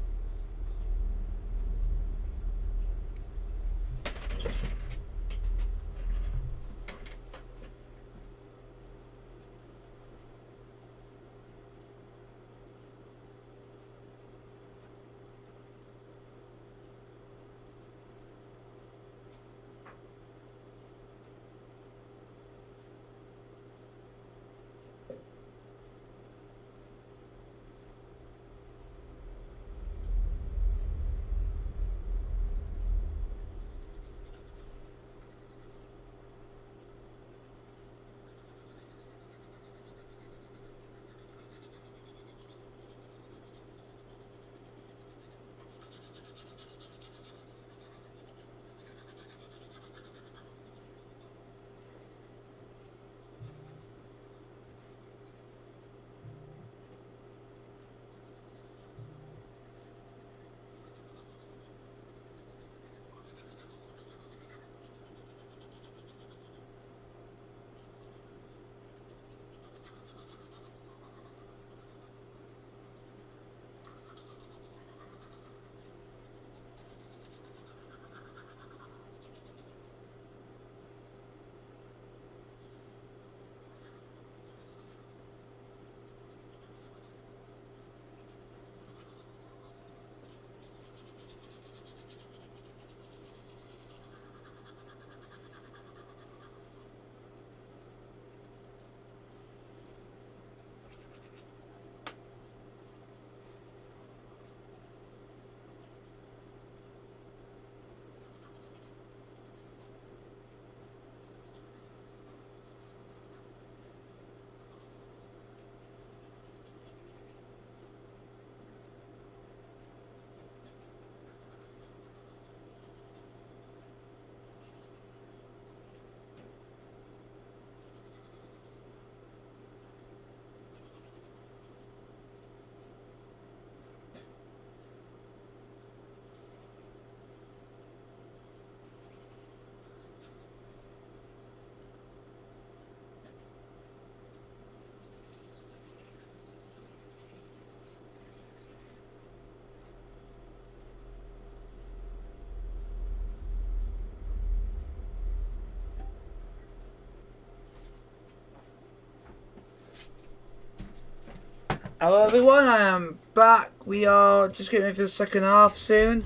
Hello everyone, I am back. We are just getting ready for the second half soon.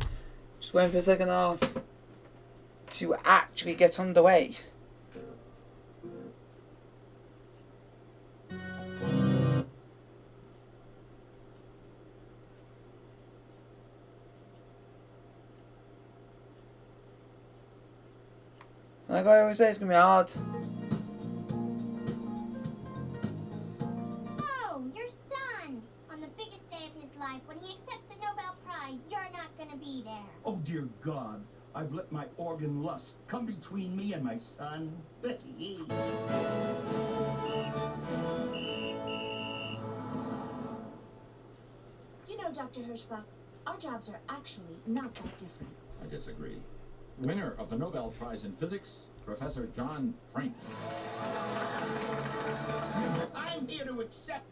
Just waiting for the second half to actually get underway. Like I always say, it's going to be hard. When he accepts the Nobel Prize, you're not gonna be there. Oh, dear God. I've let my organ lust come between me and my son, Betty. You know, Dr. Hirschbach, our jobs are actually not that different. I disagree. Winner of the Nobel Prize in Physics, Professor John Frank. I'm here to accept.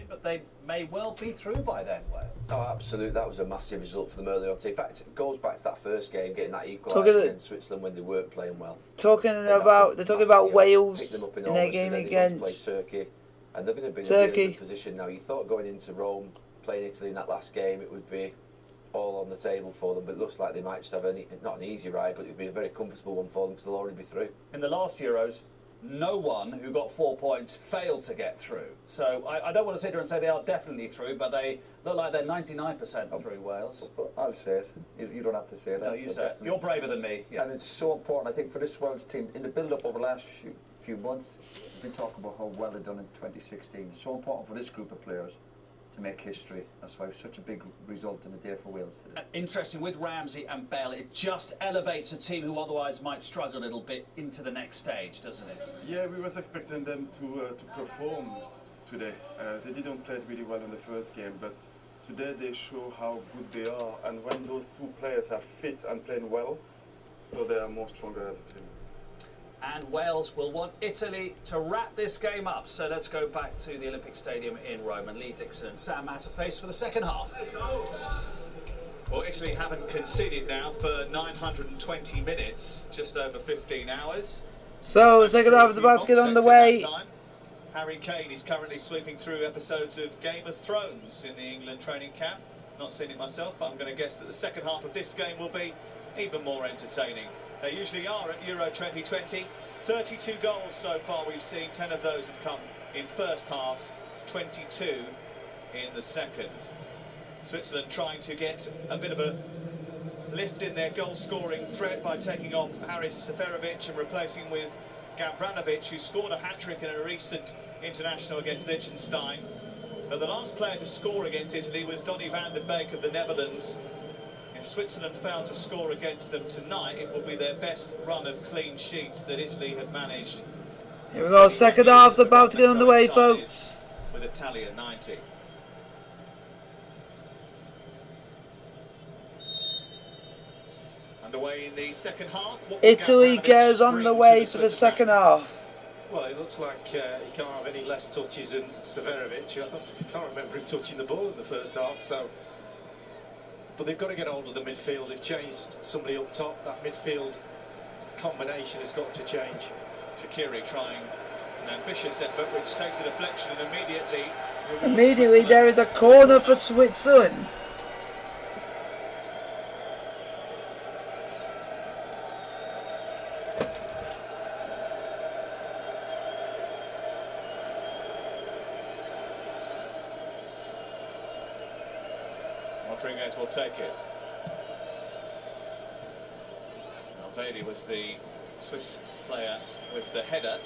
But they may well be through by then, Wales. Oh, absolutely. That was a massive result for them earlier on. In fact, it goes back to that first game, getting that equaliser against Switzerland when they weren't playing well. They're talking about Wales in their game against Turkey, and they're going to be in a really good position now. You thought going into Rome, playing Italy in that last game, it would be all on the table for them, but it looks like they might just have not an easy ride, but it would be a very comfortable one for them because they'll already be through. In the last Euros, no one who got 4 points failed to get through. So I don't want to sit here and say they are definitely through, but they look like they're 99% through, Wales. I'll say it. You don't have to say that. No, you say it. You're braver than me. Yeah. And it's so important, I think, for this Welsh team, in the build-up over the last few months, we've been talking about how well they've done in 2016. It's so important for this group of players to make history. That's why it was such a big result in the day for Wales today. Interesting, with Ramsey and Bale, it just elevates a team who otherwise might struggle a little bit into the next stage, doesn't it? Yeah, we was expecting them to perform today. They didn't play really well in the first game, but today they show how good they are, and when those two players are fit and playing well, so they are more stronger as a team. And Wales will want Italy to wrap this game up. So let's go back to the Olympic Stadium in Rome, and Lee Dixon and Sam Matter face for the second half. Well, Italy haven't conceded now for 920 minutes, just over 15 hours. So the second half is about to get underway. Harry Kane is currently sweeping through episodes of Game of Thrones in the England training camp. Not seen it myself, but I'm going to guess that the second half of this game will be even more entertaining. They usually are at Euro 2020. 32 goals so far we've seen, 10 of those have come in first halves, 22 in the second. Switzerland trying to get a bit of a lift in their goal-scoring threat by taking off Haris Seferovic and replacing with Gavranovic, who scored a hat-trick in a recent international against Liechtenstein. But the last player to score against Italy was Donny van der Beek of the Netherlands. If Switzerland fail to score against them tonight, it will be their best run of clean sheets that Italy have managed. Here we go, second half's about to get underway, folks. With Italia 90. Underway in the second half. Italy goes on the way for the second half. Well, it looks like he can't have any less touches than Severovic. I can't remember him touching the ball in the first half. So, but they've got to get hold of the midfield. They've changed somebody up top. That midfield combination has got to change. Shaqiri trying an ambitious effort, which takes a deflection, and immediately there is a corner for Switzerland. Rodriguez will take it. Alvedi was the Swiss player with the header.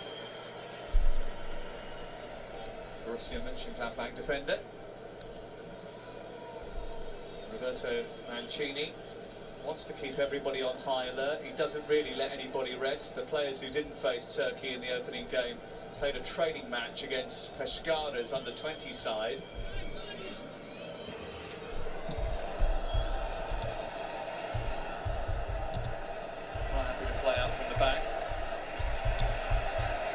Borussia Mönchengladbach defender. Roberto Mancini wants to keep everybody on high alert. He doesn't really let anybody rest. The players who didn't face Turkey in the opening game played a training match against Pescada's under-20 side. Play out from the back.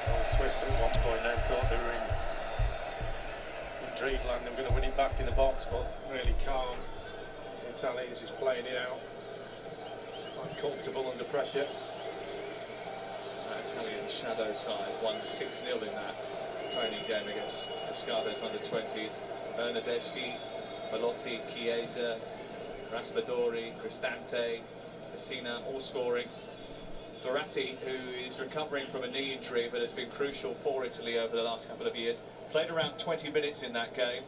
Well, the Swiss at one point now thought they were in dreamland. They were going to win it back in the box, but really calm. The Italians just playing it out, quite comfortable under pressure. That Italian shadow side won 6-0 in that training game against Pescada's under-20s. Bernardeschi, Belotti, Chiesa, Raspadori, Cristante, Messina all scoring. Verratti, who is recovering from a knee injury but has been crucial for Italy over the last couple of years, played around 20 minutes in that game.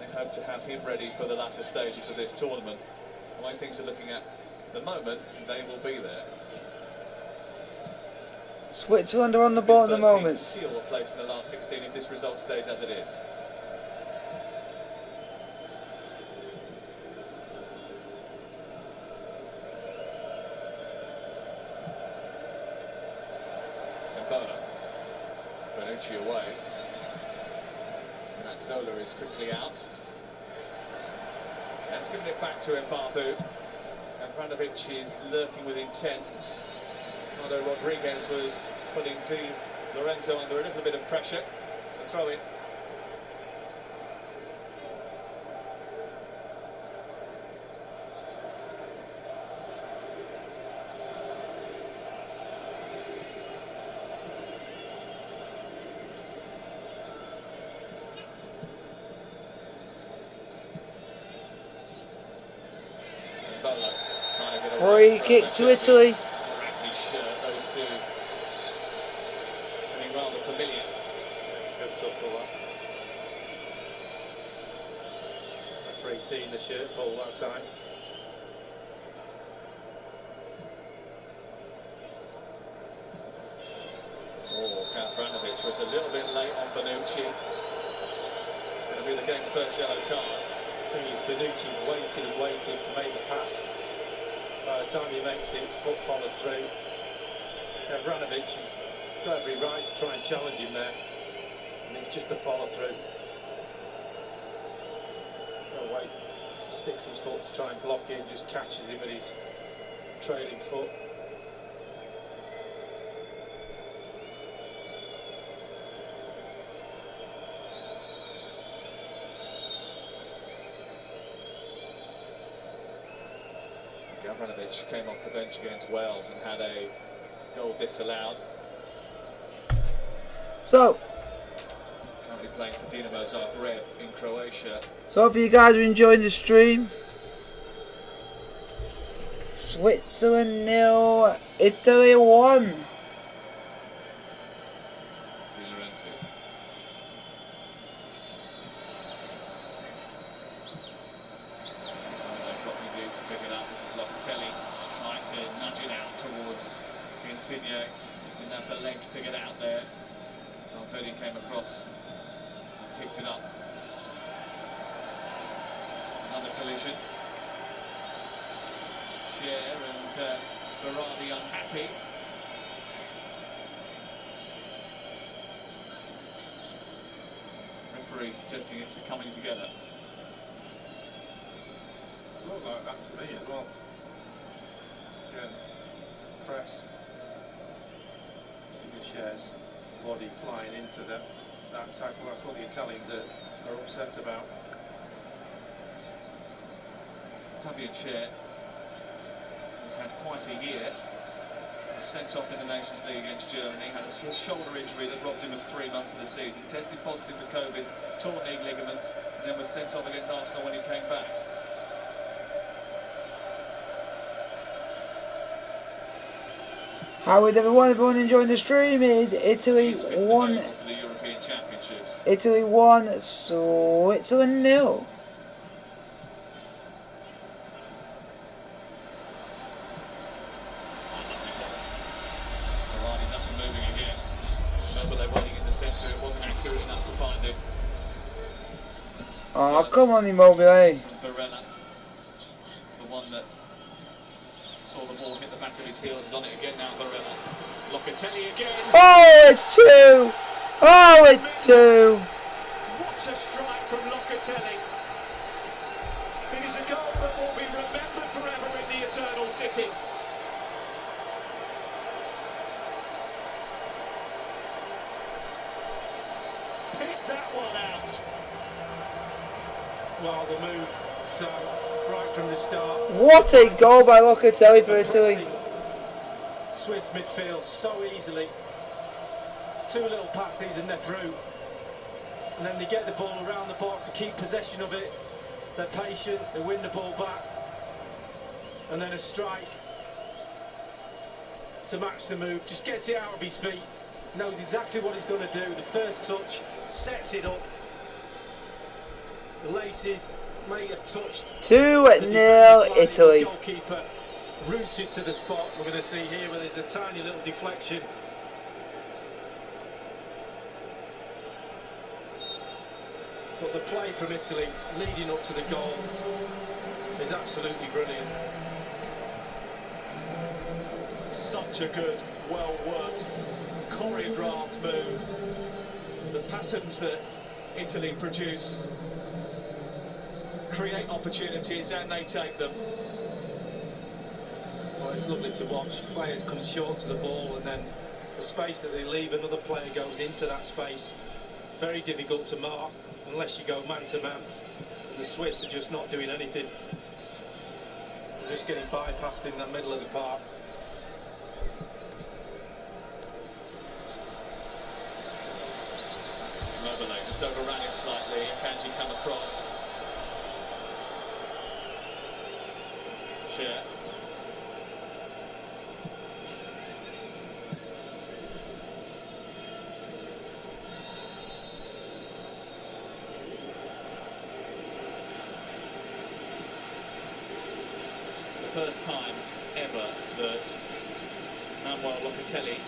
They hope to have him ready for the latter stages of this tournament. The way things are looking at the moment, they will be there. Switzerland are on the ball at the moment. Seal a place in the last 16 if this result stays as it is. Bonucci away. Spinazzola is quickly out. That's giving it back to Mbabu. And Gavranovic is lurking with intent. Although Rodriguez was putting Di Lorenzo under a little bit of pressure. It's a throw in. Free kick to Italy. Those two getting rather familiar. It's a good tussle, that. Referee seeing the shirt pull that time. Oh, Gavranovic was a little bit late on Bonucci. It's going to be the game's first yellow card. The thing is, Bonucci waited and waited to make the pass. By the time he makes it, his foot follows through. Gavranovic has got every right to try and challenge him there, and it's just a follow through. No way, sticks his foot to try and block him, just catches him with his trailing foot. Ivanovic came off the bench against Wales and had a goal disallowed. So, Currently playing for Dinamo Zagreb in Croatia. so if you guys are enjoying the stream, Switzerland 0, Italy 1. Di Lorenzo. Dropping deep to pick it up. This is Locatelli just trying to nudge it out towards Insigne. Didn't have the legs to get out there. Valverde came across and picked it up. It's another collision. Cher and Berardi unhappy. Referee suggesting it's a coming together. It looked like that to me as well. Again, press. Cher's body flying into that tackle. That's what the Italians are upset about. Fabian Cher has had quite a year. He was sent off in the Nations League against Germany, had a shoulder injury that robbed him of 3 months of the season, tested positive for COVID, torn knee ligaments, and then was sent off against Arsenal when he came back. How is everyone? Everyone enjoying the stream? Is Italy 1, For the European Championships. Italy 1, Switzerland 0. Varani's up and moving again. Mobile waiting in the centre, it wasn't accurate enough to find him. Oh, come on, Immobile. Barella. It's the one that saw the ball hit the back of his heels. Is on it again now, Barella. Locatelli again. Oh, it's 2. Oh, it's 2. What a strike from Locatelli. It is a goal that will be remembered forever in the Eternal City. Pick that one out. Well, the move, so right from the start. What a goal by Locatelli for Italy. Swiss midfield so easily. 2 little passes and they're through. And then they get the ball around the box to keep possession of it. They're patient, they win the ball back. And then a strike to match the move. Just gets it out of his feet. Knows exactly what he's going to do. The first touch sets it up. The laces may have touched 2-0 Italy. Goalkeeper rooted to the spot. We're going to see here where there's a tiny little deflection. But the play from Italy leading up to the goal is absolutely brilliant. Such a good, well-worked, choreographed move. The patterns that Italy produce create opportunities and they take them. Well, it's lovely to watch. Players come short to the ball and then the space that they leave, another player goes into that space. Very difficult to mark unless you go man to man. And the Swiss are just not doing anything. They're just getting bypassed in the middle of the park. Mobile just overran it slightly. Kanji come across. Cher. It's the first time ever that Manuel Locatelli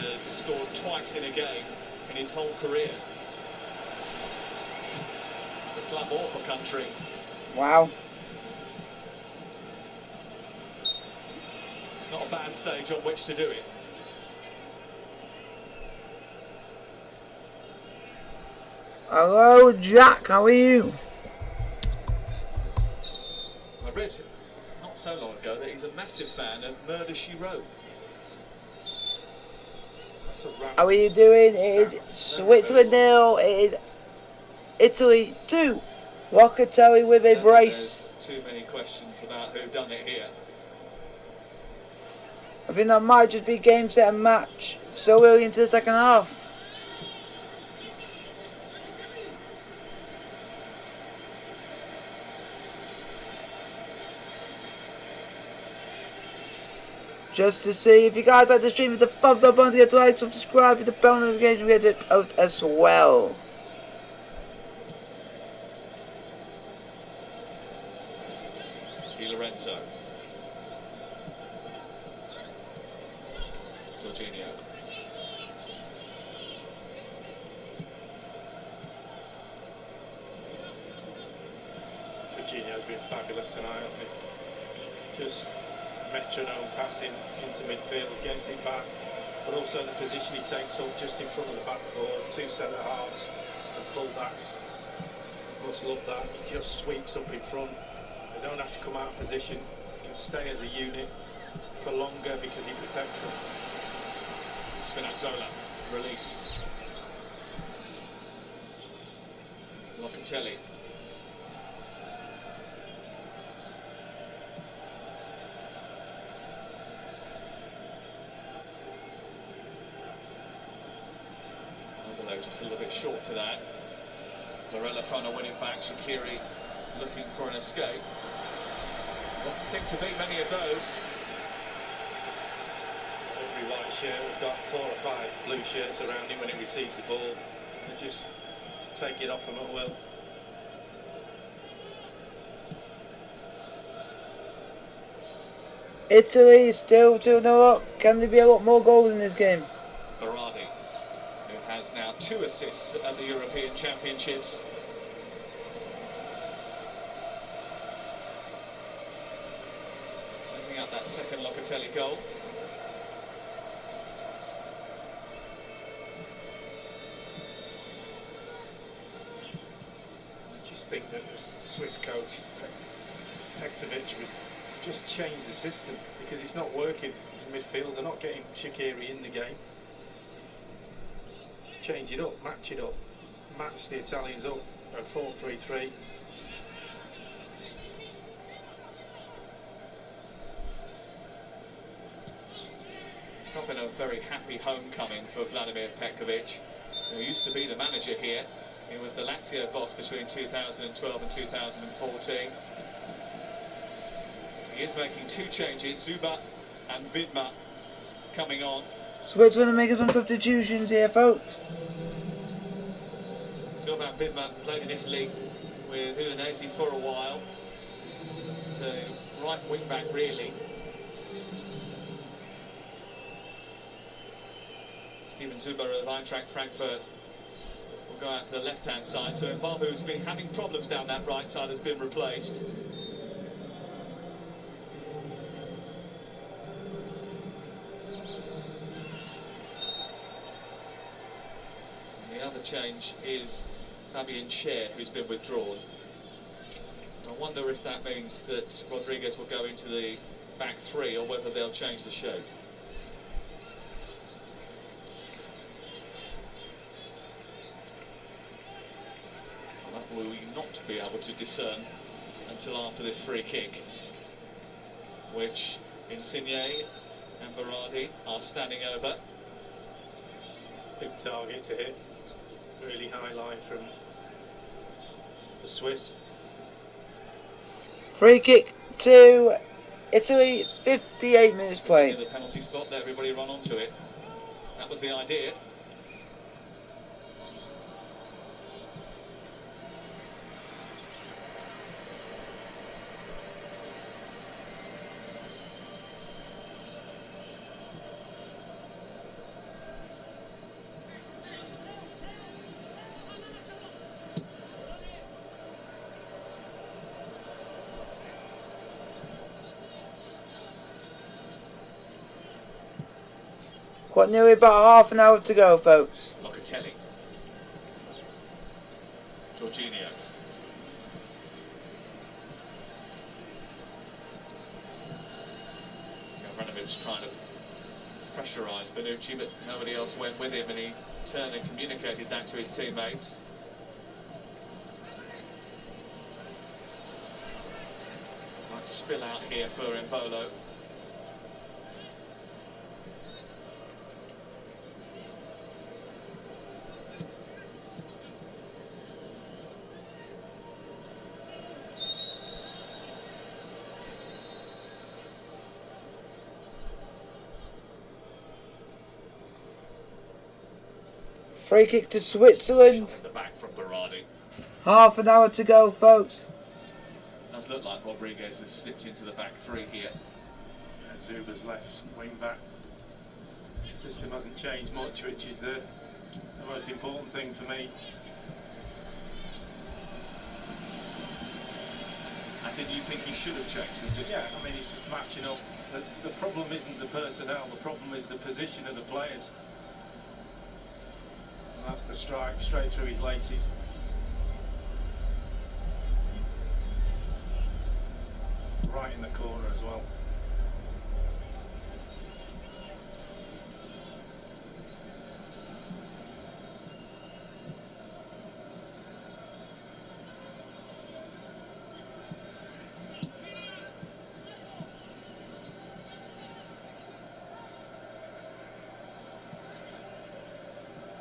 has scored twice in a game in his whole career. For club or for country. Wow. Not a bad stage on which to do it. Hello, Jack. How are you? I read not so long ago that he's a massive fan of Murder, She Wrote. How are you doing? It is Switzerland 0. It is Italy 2. Locatelli with a brace. There's too many questions about who done it here. I think that might just be game, set and match so early into the second half. Just to see if you guys like the stream, with the thumbs up button to get to like, subscribe with the bell notification, we get it out as well. Di Lorenzo. Jorginho. Jorginho's been fabulous tonight, hasn't he? Just metronome passing into midfield, gets it back, but also the position he takes up just in front of the back fours, two centre halves and full backs. Must love that. He just sweeps up in front. They don't have to come out of position. He can stay as a unit for longer because he protects them. Spinazzola released. Locatelli. Just a little bit short to that. Barella trying to win it back. Shaqiri looking for an escape. Doesn't seem to be many of those. Every white shirt has got 4 or 5 blue shirts around him when he receives the ball. They just take it off him at will. Italy still 2-0 up. Can there be a lot more goals in this game? Berardi, who has now 2 assists at the European Championships. Setting up that second Locatelli goal. I just think that the Swiss coach, Pektovic, would just change the system because it's not working in midfield. They're not getting Shaqiri in the game. Just change it up, match it up, match the Italians up. Go 4-3-3. It's not been a very happy homecoming for Vladimir Petkovic, who used to be the manager here. He was the Lazio boss between 2012 and 2014. He is making 2 changes, Zuba and Vidma coming on. Switzerland making some substitutions here, folks. Zuba and Vidma played in Italy with Udinese for a while. So right wing back really. Steven Zuba of Eintracht Frankfurt will go out to the left-hand side. So Mbabu, who's been having problems down that right side, has been replaced. And the other change is Fabian Schär, who's been withdrawn. I wonder if that means that Rodriguez will go into the back 3 or whether they'll change the shape. Will we not be able to discern until after this free kick, which Insigne and Berardi are standing over. Big target to hit. Really high line from the Swiss. Free kick to Italy, 58 minutes played. The penalty spot, let everybody run onto it. That was the idea. Got nearly about half an hour to go, folks. Locatelli. Jorginho. Gavranovic trying to pressurise Bonucci, but nobody else went with him, and he turned and communicated that to his teammates. Might spill out here for Embolo. Free kick to Switzerland. The back from Berardi. Half an hour to go, folks. Does look like Rodriguez has slipped into the back three here. And Zuba's left wing back. The system hasn't changed much, which is the most important thing for me. As in, you think he should have changed the system? Yeah, I mean, he's just matching up. The problem isn't the personnel, the problem is the position of the players. And that's the strike straight through his laces. Right in the corner as well.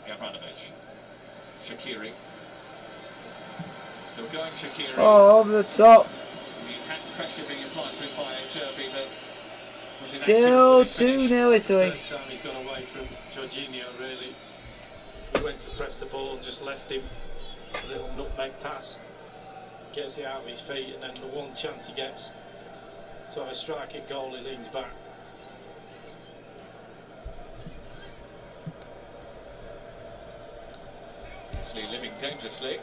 Gavranovic. Shaqiri. Still going, Shaqiri. Oh, over the top. The hand pressure being applied to him by Cherby, but still 2-0 Italy. First time he's got away from Jorginho, really. He went to press the ball and just left him a little nutmeg pass. Gets it out of his feet, and then the one chance he gets to have a strike at goal, he leans back. Italy living dangerously.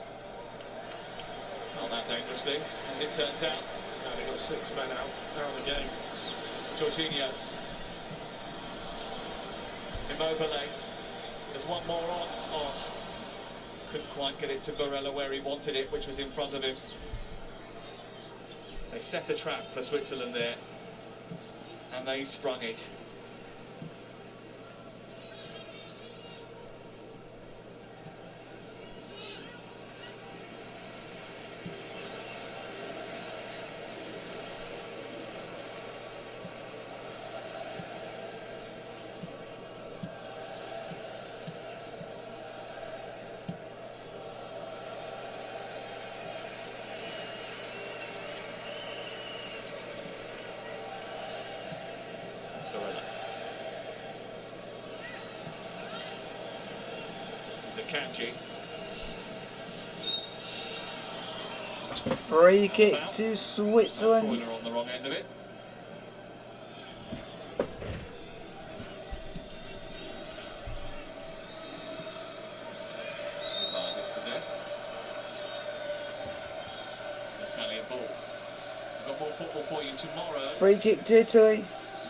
Not that dangerously, as it turns out. Now they've got 6 men out of the game. Jorginho. Immobile. There's one more on. Oh, couldn't quite get it to Barella where he wanted it, which was in front of him. They set a trap for Switzerland there, and they sprung it. Kanji. Free kick to Switzerland. On the wrong end of it. Dispossessed. It's an Italian ball. We've got more football for you tomorrow. Free kick to Italy.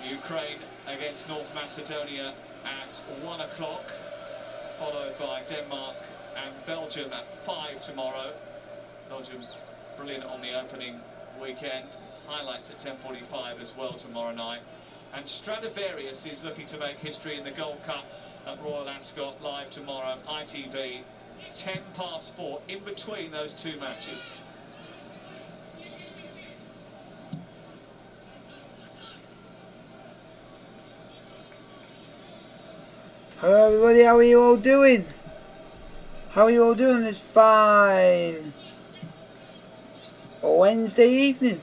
Ukraine against North Macedonia at 1 o'clock. Followed by Denmark and Belgium at 5 tomorrow. Belgium brilliant on the opening weekend. Highlights at 10:45 as well tomorrow night. And Stradivarius is looking to make history in the Gold Cup at Royal Ascot, live tomorrow, ITV, 4:10 in between those two matches. Hello everybody, how are you all doing? How are you all doing this fine Wednesday evening?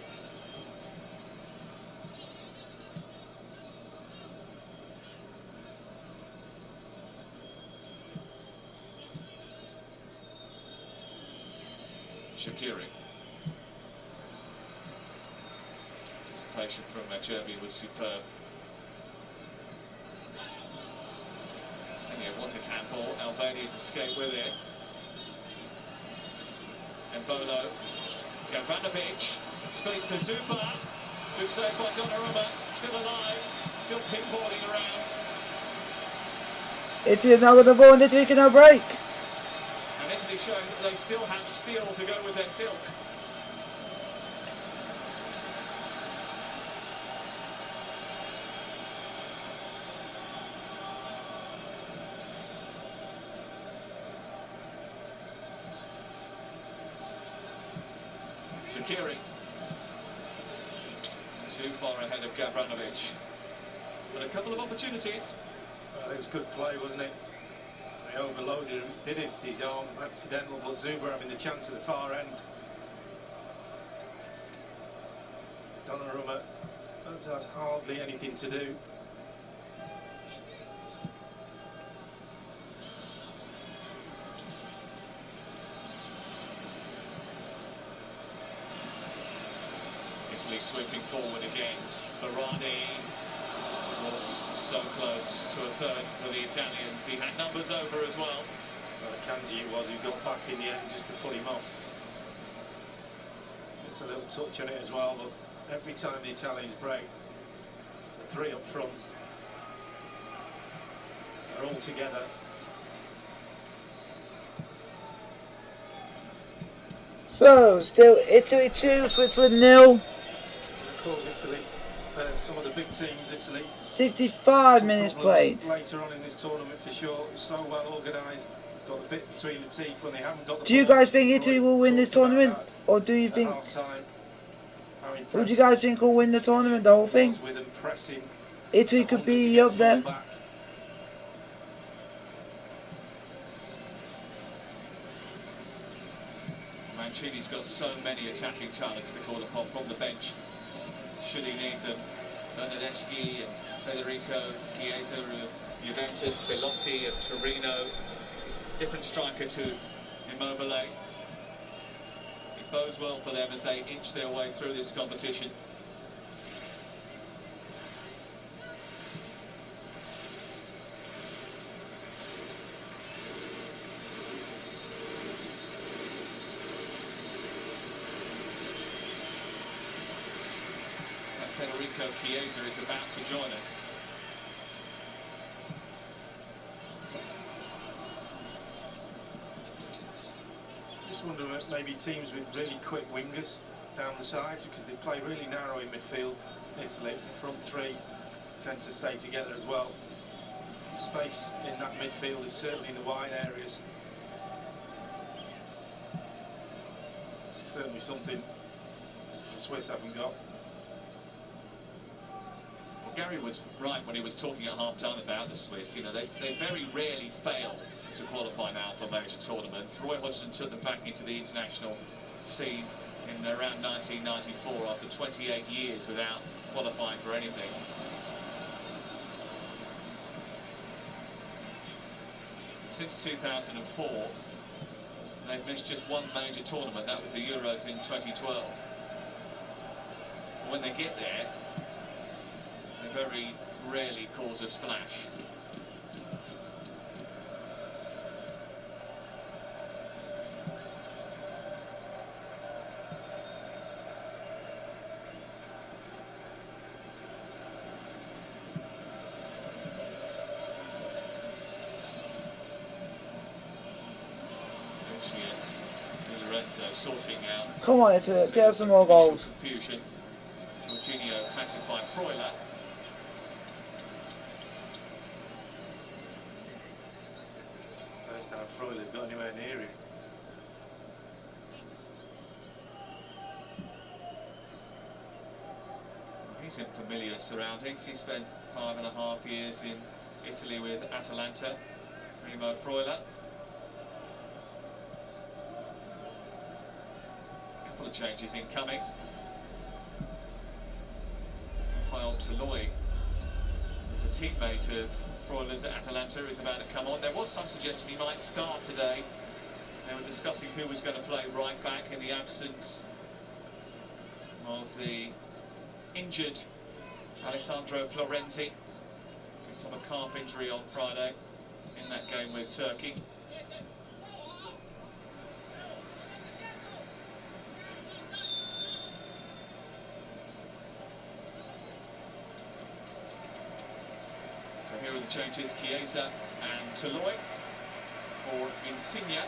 Shaqiri. Anticipation from Cherby was superb. Senior wanted handball. Albania's escaped with it. Embolo. Gavranovic. Space for Zuba. Good save by Donnarumma. Still alive. Still pinballing around. Italy now got the ball and Italy can now break. And Italy showing that they still have steel to go with their silk. Shaqiri. Too far ahead of Gavranovic. But a couple of opportunities. Well, it was good play, wasn't it? They overloaded him, did it, it's his arm, accidental, but Zuba having the chance at the far end. Donnarumma has had hardly anything to do. Italy sweeping forward again. Berardi, so close to a third for the Italians. He had numbers over as well. Kanji it was who got back in the end just to put him off. It's a little touch on it as well, but every time the Italians break, the three up front are all together. So, still Italy 2, Switzerland 0. Of course, Italy, some of the big teams, Italy. 65 minutes played. Later on in this tournament for sure, so well organised, got a bit between the teeth when they haven't got the Do you guys think Italy will win this tournament? Or do you think... Who do you guys think will win the tournament, the whole thing? Italy could be up there. Mancini's got so many attacking talents to call upon from the bench, should he need them. Bernardeschi and Federico Chiesa of Juventus, Belotti of Torino, different striker to Immobile. It bodes well for them as they inch their way through this competition. Federico Chiesa is about to join us. Just wonder if maybe teams with really quick wingers down the sides, because they play really narrow in midfield. Italy, the front three tend to stay together as well. Space in that midfield is certainly in the wide areas. Certainly something the Swiss haven't got. Gary was right when he was talking at half-time about the Swiss. You know, they very rarely fail to qualify now for major tournaments. Roy Hodgson took them back into the international scene in around 1994 after 28 years without qualifying for anything. Since 2004, they've missed just one major tournament. That was the Euros in 2012. When they get there, they very rarely cause a splash. Lorenzo sorting out. Come on, Italy, let's get some more goals. Confusion. Jorginho patted by Freuler. First time Freuler's got anywhere near him. He's in familiar surroundings. He spent 5.5 years in Italy with Atalanta. Remo Freuler. A couple of changes incoming. Rafael Toloi, who's a teammate of Freuler's at Atalanta, is about to come on. There was some suggestion he might start today. They were discussing who was going to play right back in the absence of the injured Alessandro Florenzi. Picked up a calf injury on Friday in that game with Turkey. So here are the changes: Chiesa and Toloi for Insigne.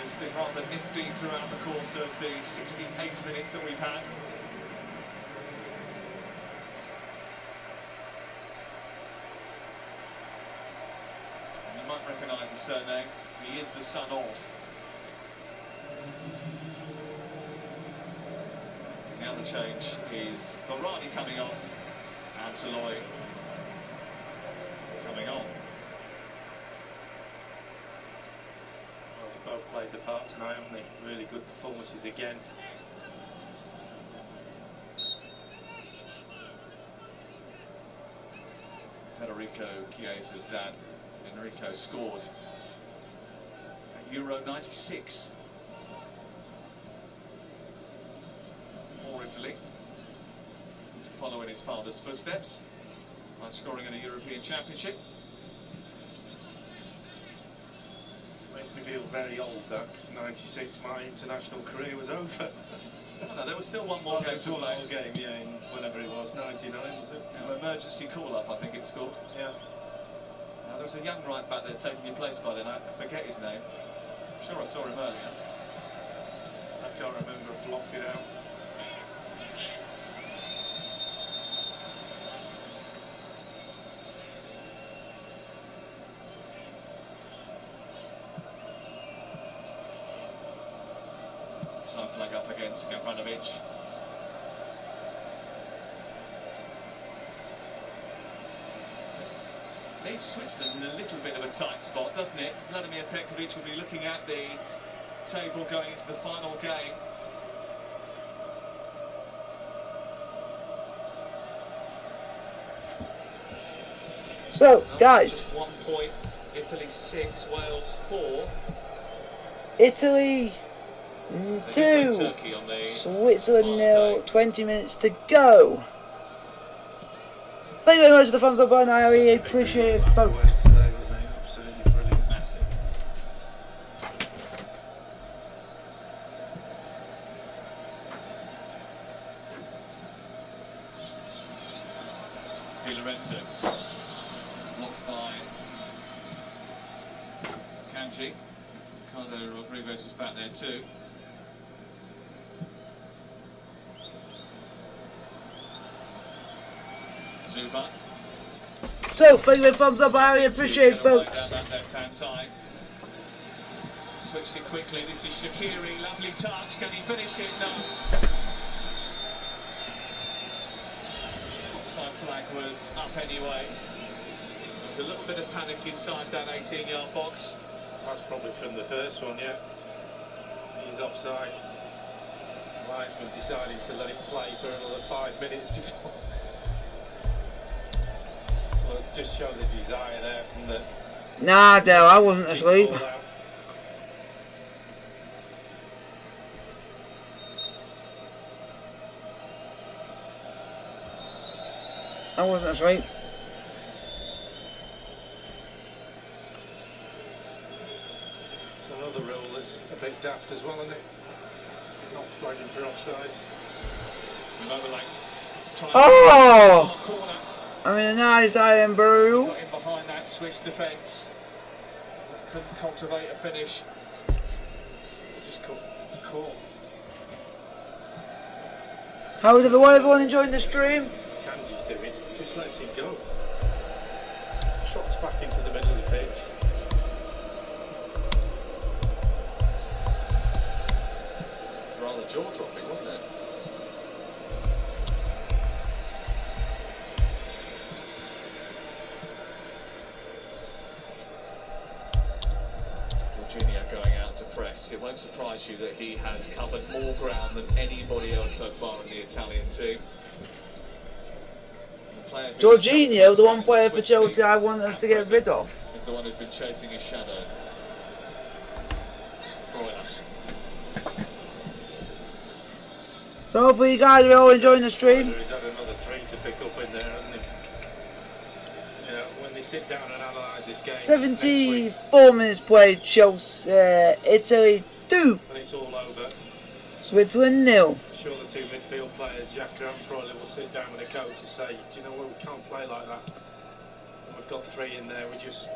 It's been rather nifty throughout the course of the 68 minutes that we've had. And you might recognise the surname. He is the son of. The other change is Berardi coming off and Toloi coming on. Well, they both played the part tonight, haven't they? Really good performances again. Federico Chiesa's dad, Enrico, scored at Euro 96. For Italy, to follow in his father's footsteps by scoring in a European Championship. Makes me feel very old, though, because 96, my international career was over. No, there was still one more game to play. One more game, yeah, in whenever it was, 99, was it? Yeah, emergency call-up, I think it was called. Yeah. Now, there was a young right back there taking your place by then. I forget his name. I'm sure I saw him earlier. I can't remember, blocked it out. Offside flag up against Gavranovic. This leaves Switzerland in a little bit of a tight spot, doesn't it? Vladimir Petkovic will be looking at the table going into the final game. So, guys. Just 1 point. Italy 6, Wales 4. Italy 2, Switzerland 0, 20 minutes to go. Thank you very much for the thumbs up button, I really appreciate it, folks. Absolutely brilliant. Massive. Di Lorenzo. Blocked by Kanji. Ricardo Rodriguez was back there too. Zuba. So, thank you for the thumbs up, I really appreciate it, folks. Down that left-hand side. Switched it quickly. This is Shaqiri. Lovely touch. Can he finish it? No. Offside flag was up anyway. There was a little bit of panic inside that 18-yard box. That's probably from the first one, yeah. He's offside. Linesman decided to let it play for another 5 minutes before. Well, just show the desire there from the... Nah, Dale, I wasn't asleep. I wasn't asleep. It's another rule that's a bit daft as well, isn't it? Not flagging for offsides. Oh! I mean, a nice iron brew. Got in behind that Swiss defence. Couldn't cultivate a finish. Just caught. How is everyone enjoying the stream? Kanji's doing, just lets him go. Trots back into the middle of the pitch. It was rather jaw-dropping, wasn't it? Jorginho going out to press. It won't surprise you that he has covered more ground than anybody else so far in the Italian team. Jorginho, the one player for Chelsea I want us to get rid of. Is the one who's been chasing his shadow. So hopefully you guys are all enjoying the stream. He's had another 3 to pick up in there, hasn't he? You know, when they sit down and analyse this game. 74 minutes played, Chelsea, Italy 2. When it's all over. Switzerland 0. I'm sure the 2 midfield players, Xhaka and Freuler, will sit down with the coach and say, do you know what, we can't play like that. And we've got 3 in there, we're just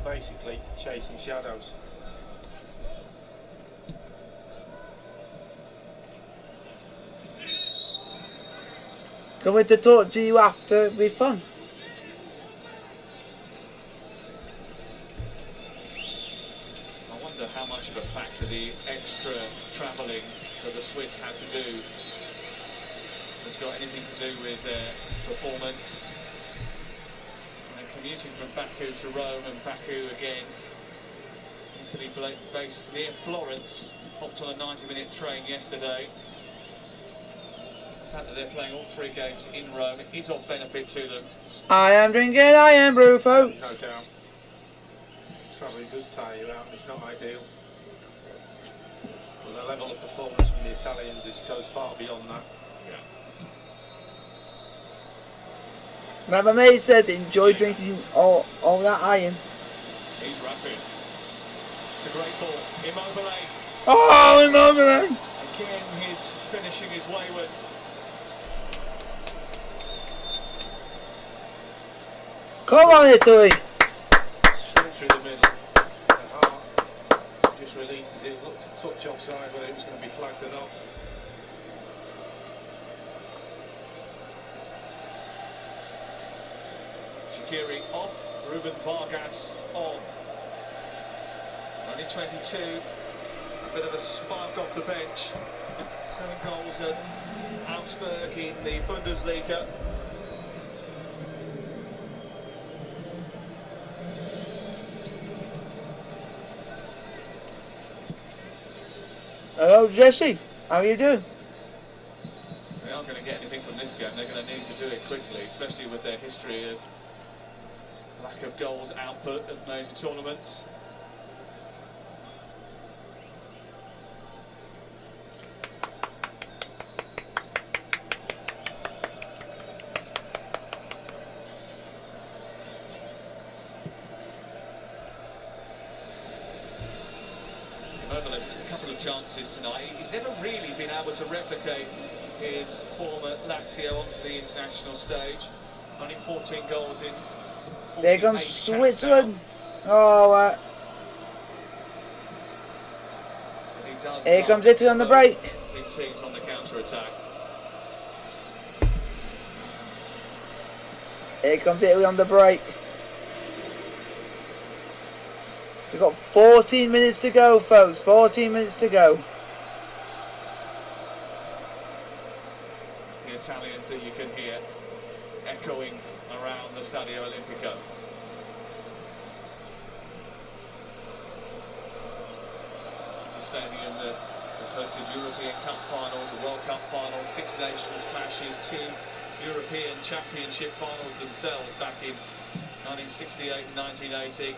basically chasing shadows. Coming to talk to you after, it'll be fun. I wonder how much of a factor the extra travelling that the Swiss had to do has got anything to do with their performance. And commuting from Baku to Rome and Baku again. Italy based near Florence, hopped on a 90-minute train yesterday. The fact that they're playing all 3 games in Rome is of benefit to them. I am drinking iron brew, folks. No doubt. Travelling does tire you out, and it's not ideal. But the level of performance from the Italians goes far beyond that. Like my mate said, enjoy drinking all that iron. He's rapid. It's a great ball. Immobile. Oh, Immobile! Again, his finishing is wayward. Come on, Italy! Straight through the middle. And Hart just releases it. Looked a touch offside, whether it was going to be flagged or not. Shaqiri off, Ruben Vargas on. Only 22, a bit of a spark off the bench. 7 goals at Augsburg in the Bundesliga. Hello, Jesse. How you doing? They aren't going to get anything from this game. They're going to need to do it quickly, especially with their history of lack of goals output at major tournaments. Immobile just a couple of chances tonight. He's never really been able to replicate his form at Lazio onto the international stage. Only 14 goals in. There comes Switzerland. Oh, here comes Italy on the break. Teams on the counter attack. Here comes Italy on the break. We've got 14 minutes to go, folks. 14 minutes to go. It's the Italians that you can hear echoing around the Stadio Olimpico. This is a stadium that has hosted European Cup finals, a World Cup finals, 6 Nations clashes, 2 European Championship finals themselves back in 1968 and 1980.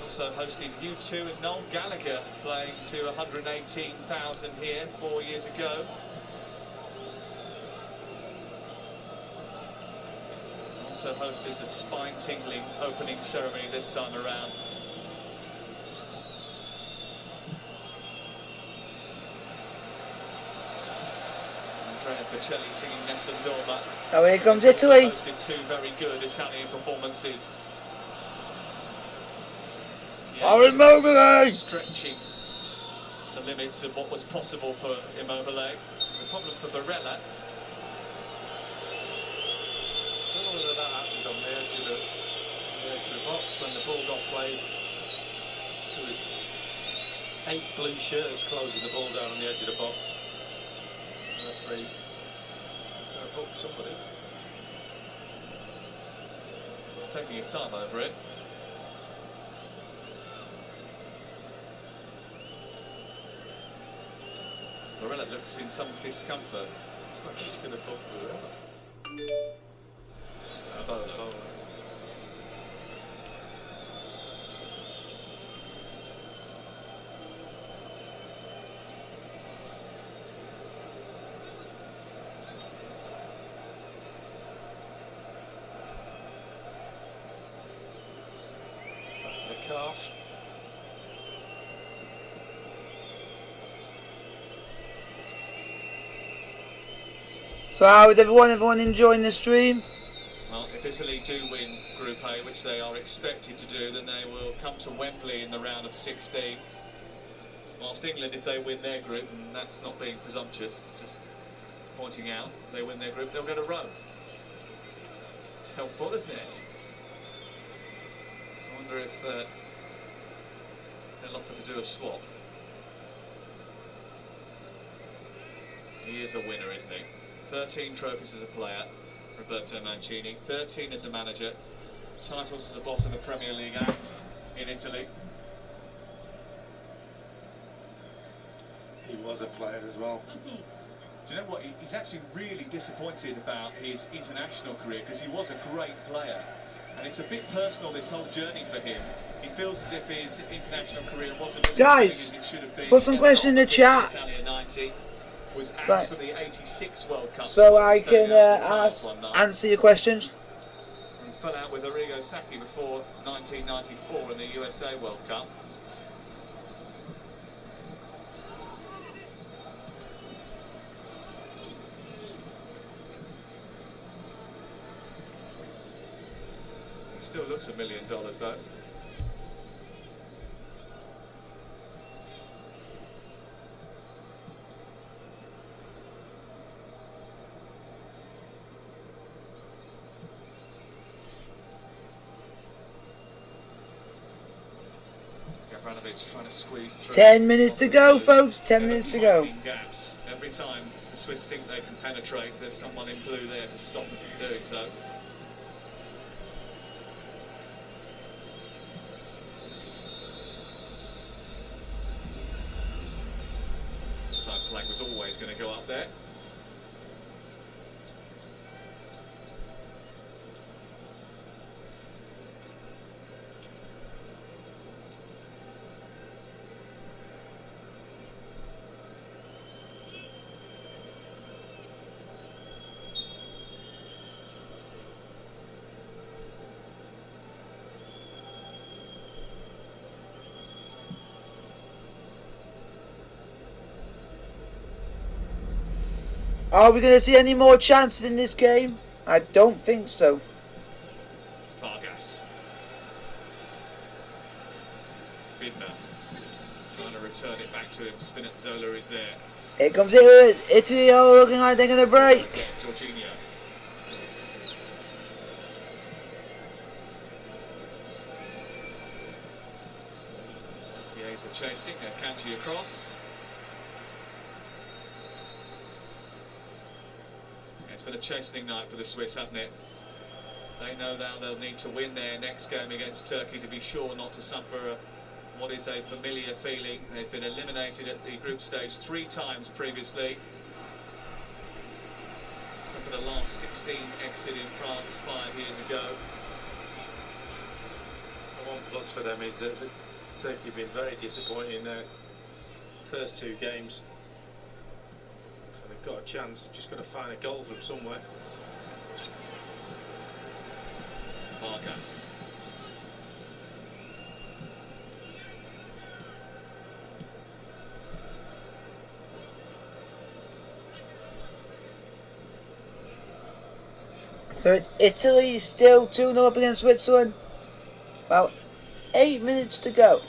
Also hosted U2 and Noel Gallagher playing to 118,000 here 4 years ago. Also hosted the spine-tingling opening ceremony this time around. Andrea Bocelli singing Nessun Dorma. Oh, here comes Italy. Hosted 2 very good Italian performances. Oh, Immobile! Stretching the limits of what was possible for Immobile. The problem for Barella. Don't know whether that happened on the edge of the box when the ball got played. There was 8 blue shirts closing the ball down on the edge of the box. The referee is going to book somebody. He's taking his time over it. Barella looks in some discomfort. It's like he's going to book Barella. The calf. So how is everyone enjoying the stream? Well, if Italy do win Group A, which they are expected to do, then they will come to Wembley in the round of 16. Whilst England, if they win their group, and that's not being presumptuous, it's just pointing out, they win their group, they'll go to Rome. It's helpful, isn't it? I wonder if they'll offer to do a swap. He is a winner, isn't he? 13 trophies as a player, Roberto Mancini. 13 as a manager. Titles as a boss in the Premier League and in Italy. He was a player as well. Do you know what? He's actually really disappointed about his international career because he was a great player. And it's a bit personal, this whole journey for him. He feels as if his international career wasn't as Guys, as it should have been. put some questions in the chat. Was So, asked for the 86 World Cup so I staying can out of the tiles ask, one night. answer your questions. And fell out with Arrigo Sacchi before 1994 in the USA World Cup. He still looks $1 million though. Trying to squeeze through. 10 minutes to go, folks. 10 minutes to go. Gaps. Every time the Swiss think they can penetrate, there's someone in blue there to stop them from doing so. Side flag was always going to go up there. Are we going to see any more chances in this game? I don't think so. Vargas. Bidner trying to return it back to him. Spinazzola is there. Here comes Italy. Italy are looking like they're going to break. Jorginho. Chiesa chasing. Akanji across. It's been a chastening night for the Swiss, hasn't it? They know now they'll need to win their next game against Turkey to be sure not to suffer what is a familiar feeling. They've been eliminated at the group stage 3 times previously. Suffered a last 16 exit in France 5 years ago. The one plus for them is that Turkey have been very disappointing in their first 2 games. So they've got a chance, they've just got to find a goal from somewhere. Vargas. So it's Italy still 2-0 up against Switzerland. About 8 minutes to go.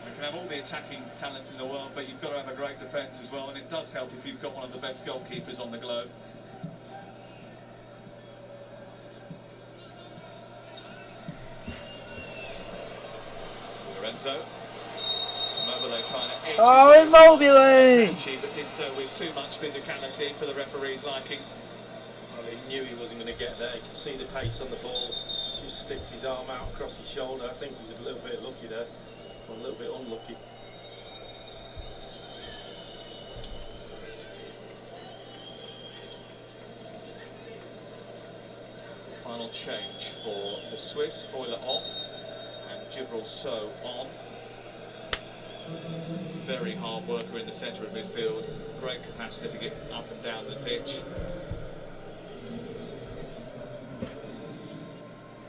You can have all the attacking talents in the world, but you've got to have a great defence as well, and it does help if you've got one of the best goalkeepers on the globe. Lorenzo. Immobile trying to edge. Oh, Immobile! But did so with too much physicality for the referee's liking. Well, he knew he wasn't going to get there. You could see the pace on the ball. Just sticks his arm out across his shoulder. I think he's a little bit lucky there, or a little bit unlucky. Final change for the Swiss. Foiler off and Gibril So on. Very hard worker in the centre of midfield. Great capacity to get up and down the pitch.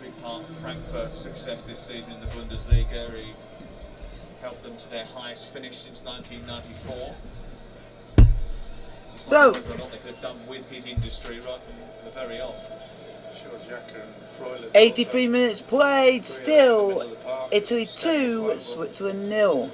Big part of Frankfurt's success this season in the Bundesliga. He helped them to their highest finish since 1994. Just So, whether or not they could have done with his industry right from the very off. 83 minutes played. Still Italy 2, Switzerland 0.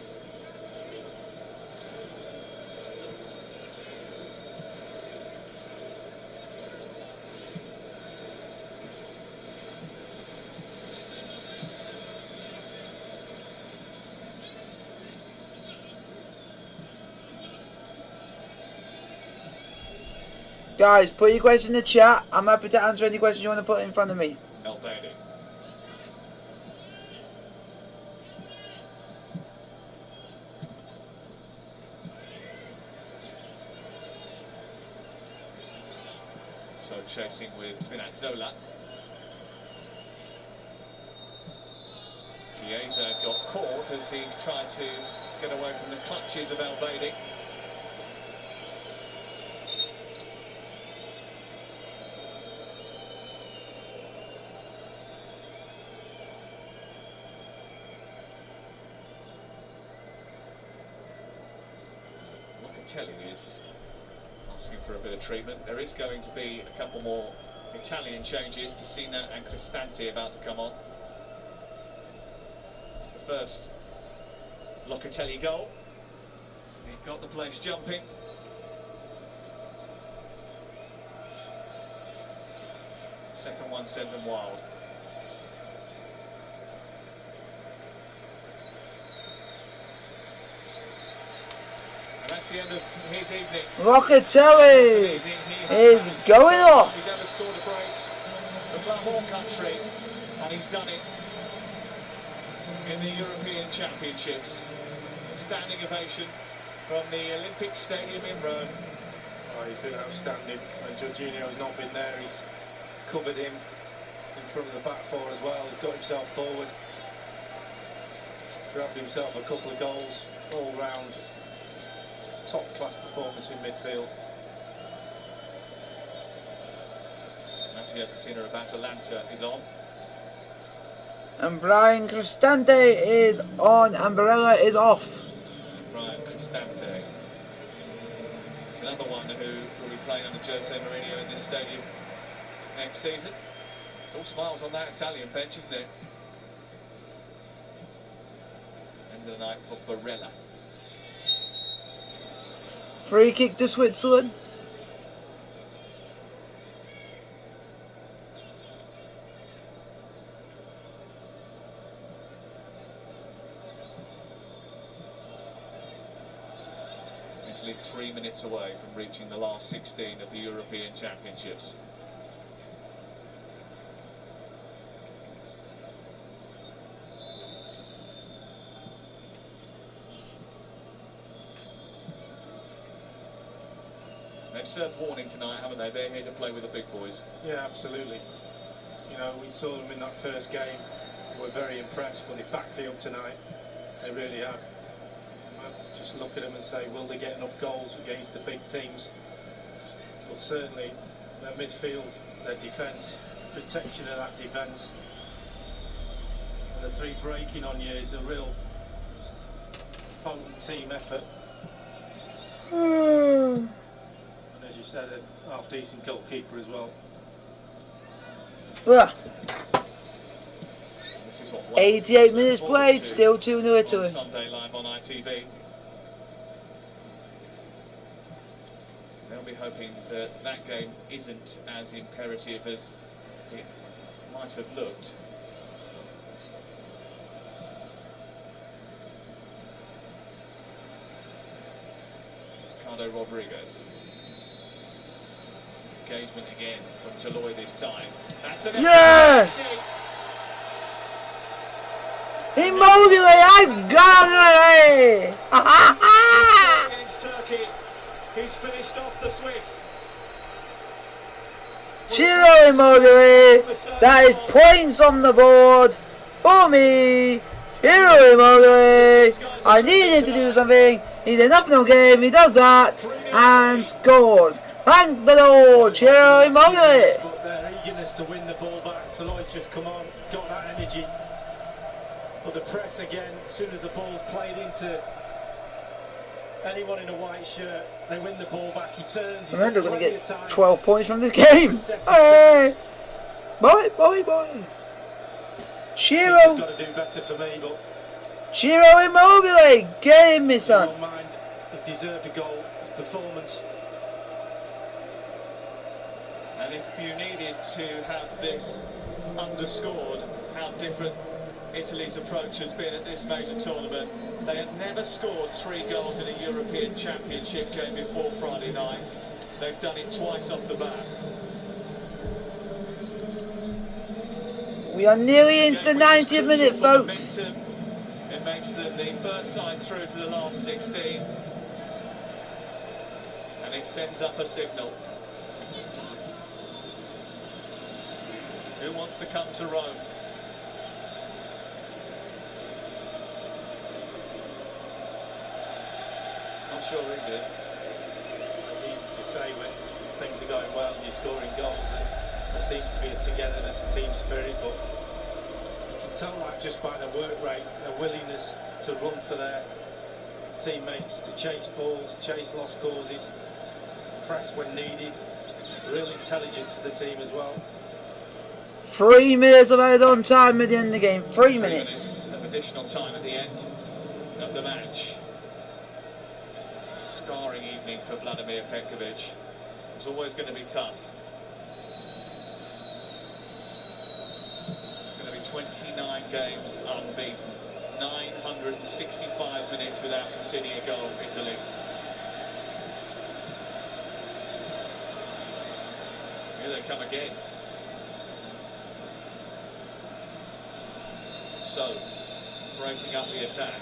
Guys, put your questions in the chat. I'm happy to answer any questions you want to put in front of me. El Bailey. Also chasing with Spinazzola. Chiesa got caught as he tried to get away from the clutches of Elvedi. Locatelli is asking for a bit of treatment. There is going to be a couple more Italian changes. Pessina and Cristante about to come on. It's the first Locatelli goal. He got the place jumping. Second one sent them wild. And that's the end of his evening. Locatelli is going off. He's ever scored a brace for club or country, and he's done it in the European Championships. A standing ovation from the Olympic Stadium in Rome. Oh, he's been outstanding. When Jorginho's not been there, he's covered him in front of the back four as well. He's got himself forward, grabbed himself a couple of goals, all round top class performance in midfield. Matteo Pessina of Atalanta is on. And Brian Cristante is on and Barella is off. Brian Cristante. It's another one who will be playing under Jose Mourinho in this stadium next season. It's all smiles on that Italian bench, isn't it? End of the night for Barella. Free kick to Switzerland. Italy 3 minutes away from reaching the last 16 of the European Championships. They've served warning tonight, haven't they? They're here to play with the big boys. Yeah, absolutely. You know, we saw them in that first game. We're very impressed, but they backed it up tonight. They really have. Just look at them and say, will they get enough goals against the big teams? But certainly, their midfield, their defence, protection of that defence, and the three breaking on you is a real potent team effort. And as you said, a half-decent goalkeeper as well. This is what 88 minutes played, still 2-0 Italy. Sunday live on ITV. They'll be hoping that that game isn't as imperative as it might have looked. Ricardo Rodriguez. Engagement again from Toloi this time. That's an Yes! Immobile, I've got it! Against Turkey. He's finished off the Swiss. Ciro Immobile, that is points on the board for me. Ciro Immobile, I need him to do something. He did nothing all game, he does that and scores. Thank the Lord, Ciro Immobile. But their eagerness to win the ball back, Toloi's just come on, got that energy. But the press again, as soon as the ball's played into anyone in a white shirt, they win the ball back, he turns, he's Remember, got we're going plenty to of get time. 12 points from this game. Hey. Bye, boys. Ciro. He's got to do better for me, but Ciro Immobile, get him, my son. don't mind, he's deserved a goal, his performance. And if you needed to have this underscored, how different Italy's approach has been at this major tournament. They had never scored 3 goals in a European Championship game before Friday night. They've done it twice off the bat. We are nearly into the 90th minute, folks. It makes them the first side through to the last 16. And it sends up a signal. Who wants to come to Rome? Not sure he did. It's easy to say when things are going well and you're scoring goals, and there seems to be a togetherness, a team spirit, but you can tell that just by the work rate, their willingness to run for their teammates, to chase balls, chase lost causes, press when needed. Real intelligence to the team as well. 3 minutes of added on time at the end of the game. 3 minutes of additional time at the end of the match. A scarring evening for Vladimir Petkovic. It was always going to be tough. It's going to be 29 games unbeaten. 965 minutes without conceding a goal, Italy. Here they come again. So, breaking up the attack.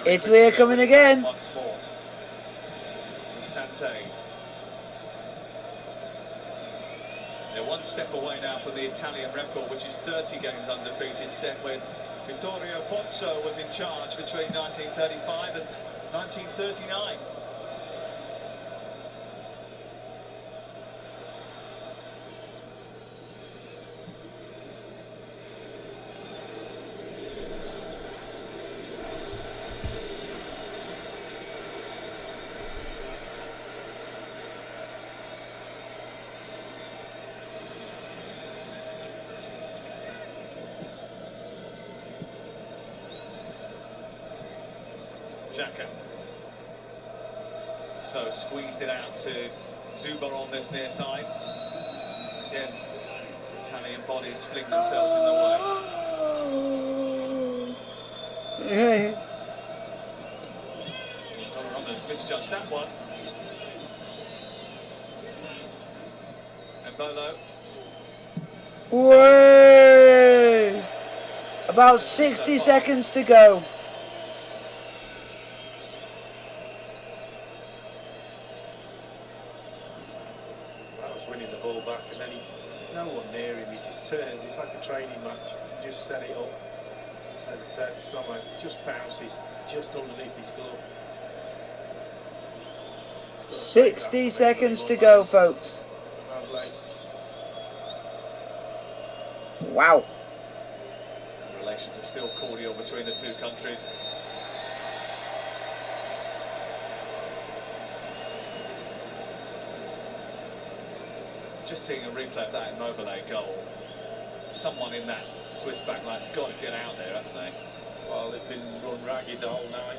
Italy are coming again. Once more. Constante. They're one step away now from the Italian record, which is 30 games undefeated, set when Vittorio Pozzo was in charge between 1935 and 1939. Xhaka. So squeezed it out to Zuber on this near side. Again, Italian bodies fling themselves in the way. Donnarumma's misjudged that one. And Bolo. Way! About 60 seconds to go. It's like a training match. You just set it up. As I said, someone just bounces just underneath his glove. 60 seconds to go, folks. Wow. Relations are still cordial between the two countries. Just seeing a replay of that Immobile goal. Someone in that Swiss backline's got to get out there, haven't they? Well, they've been run ragged the whole night.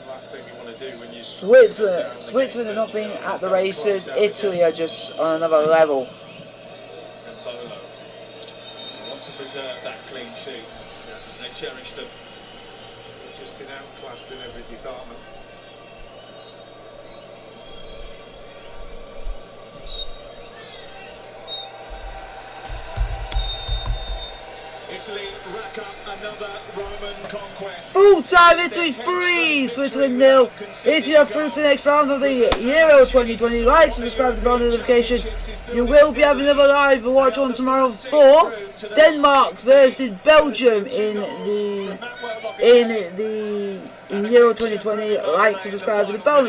The last thing you want to do when you... Switzerland are not being at the races. Italy are just on another level. And Bolo want to preserve that clean sheet. They cherish them. They've just been outclassed in every department. Italy rack up another Roman conquest. Full-time Italy 3, Switzerland 0. Italy are through to the next round of the Euro 2020. Like, subscribe to the bell notification. You will be having another live watch on tomorrow for Denmark versus Belgium in Euro 2020. Like, subscribe to the bell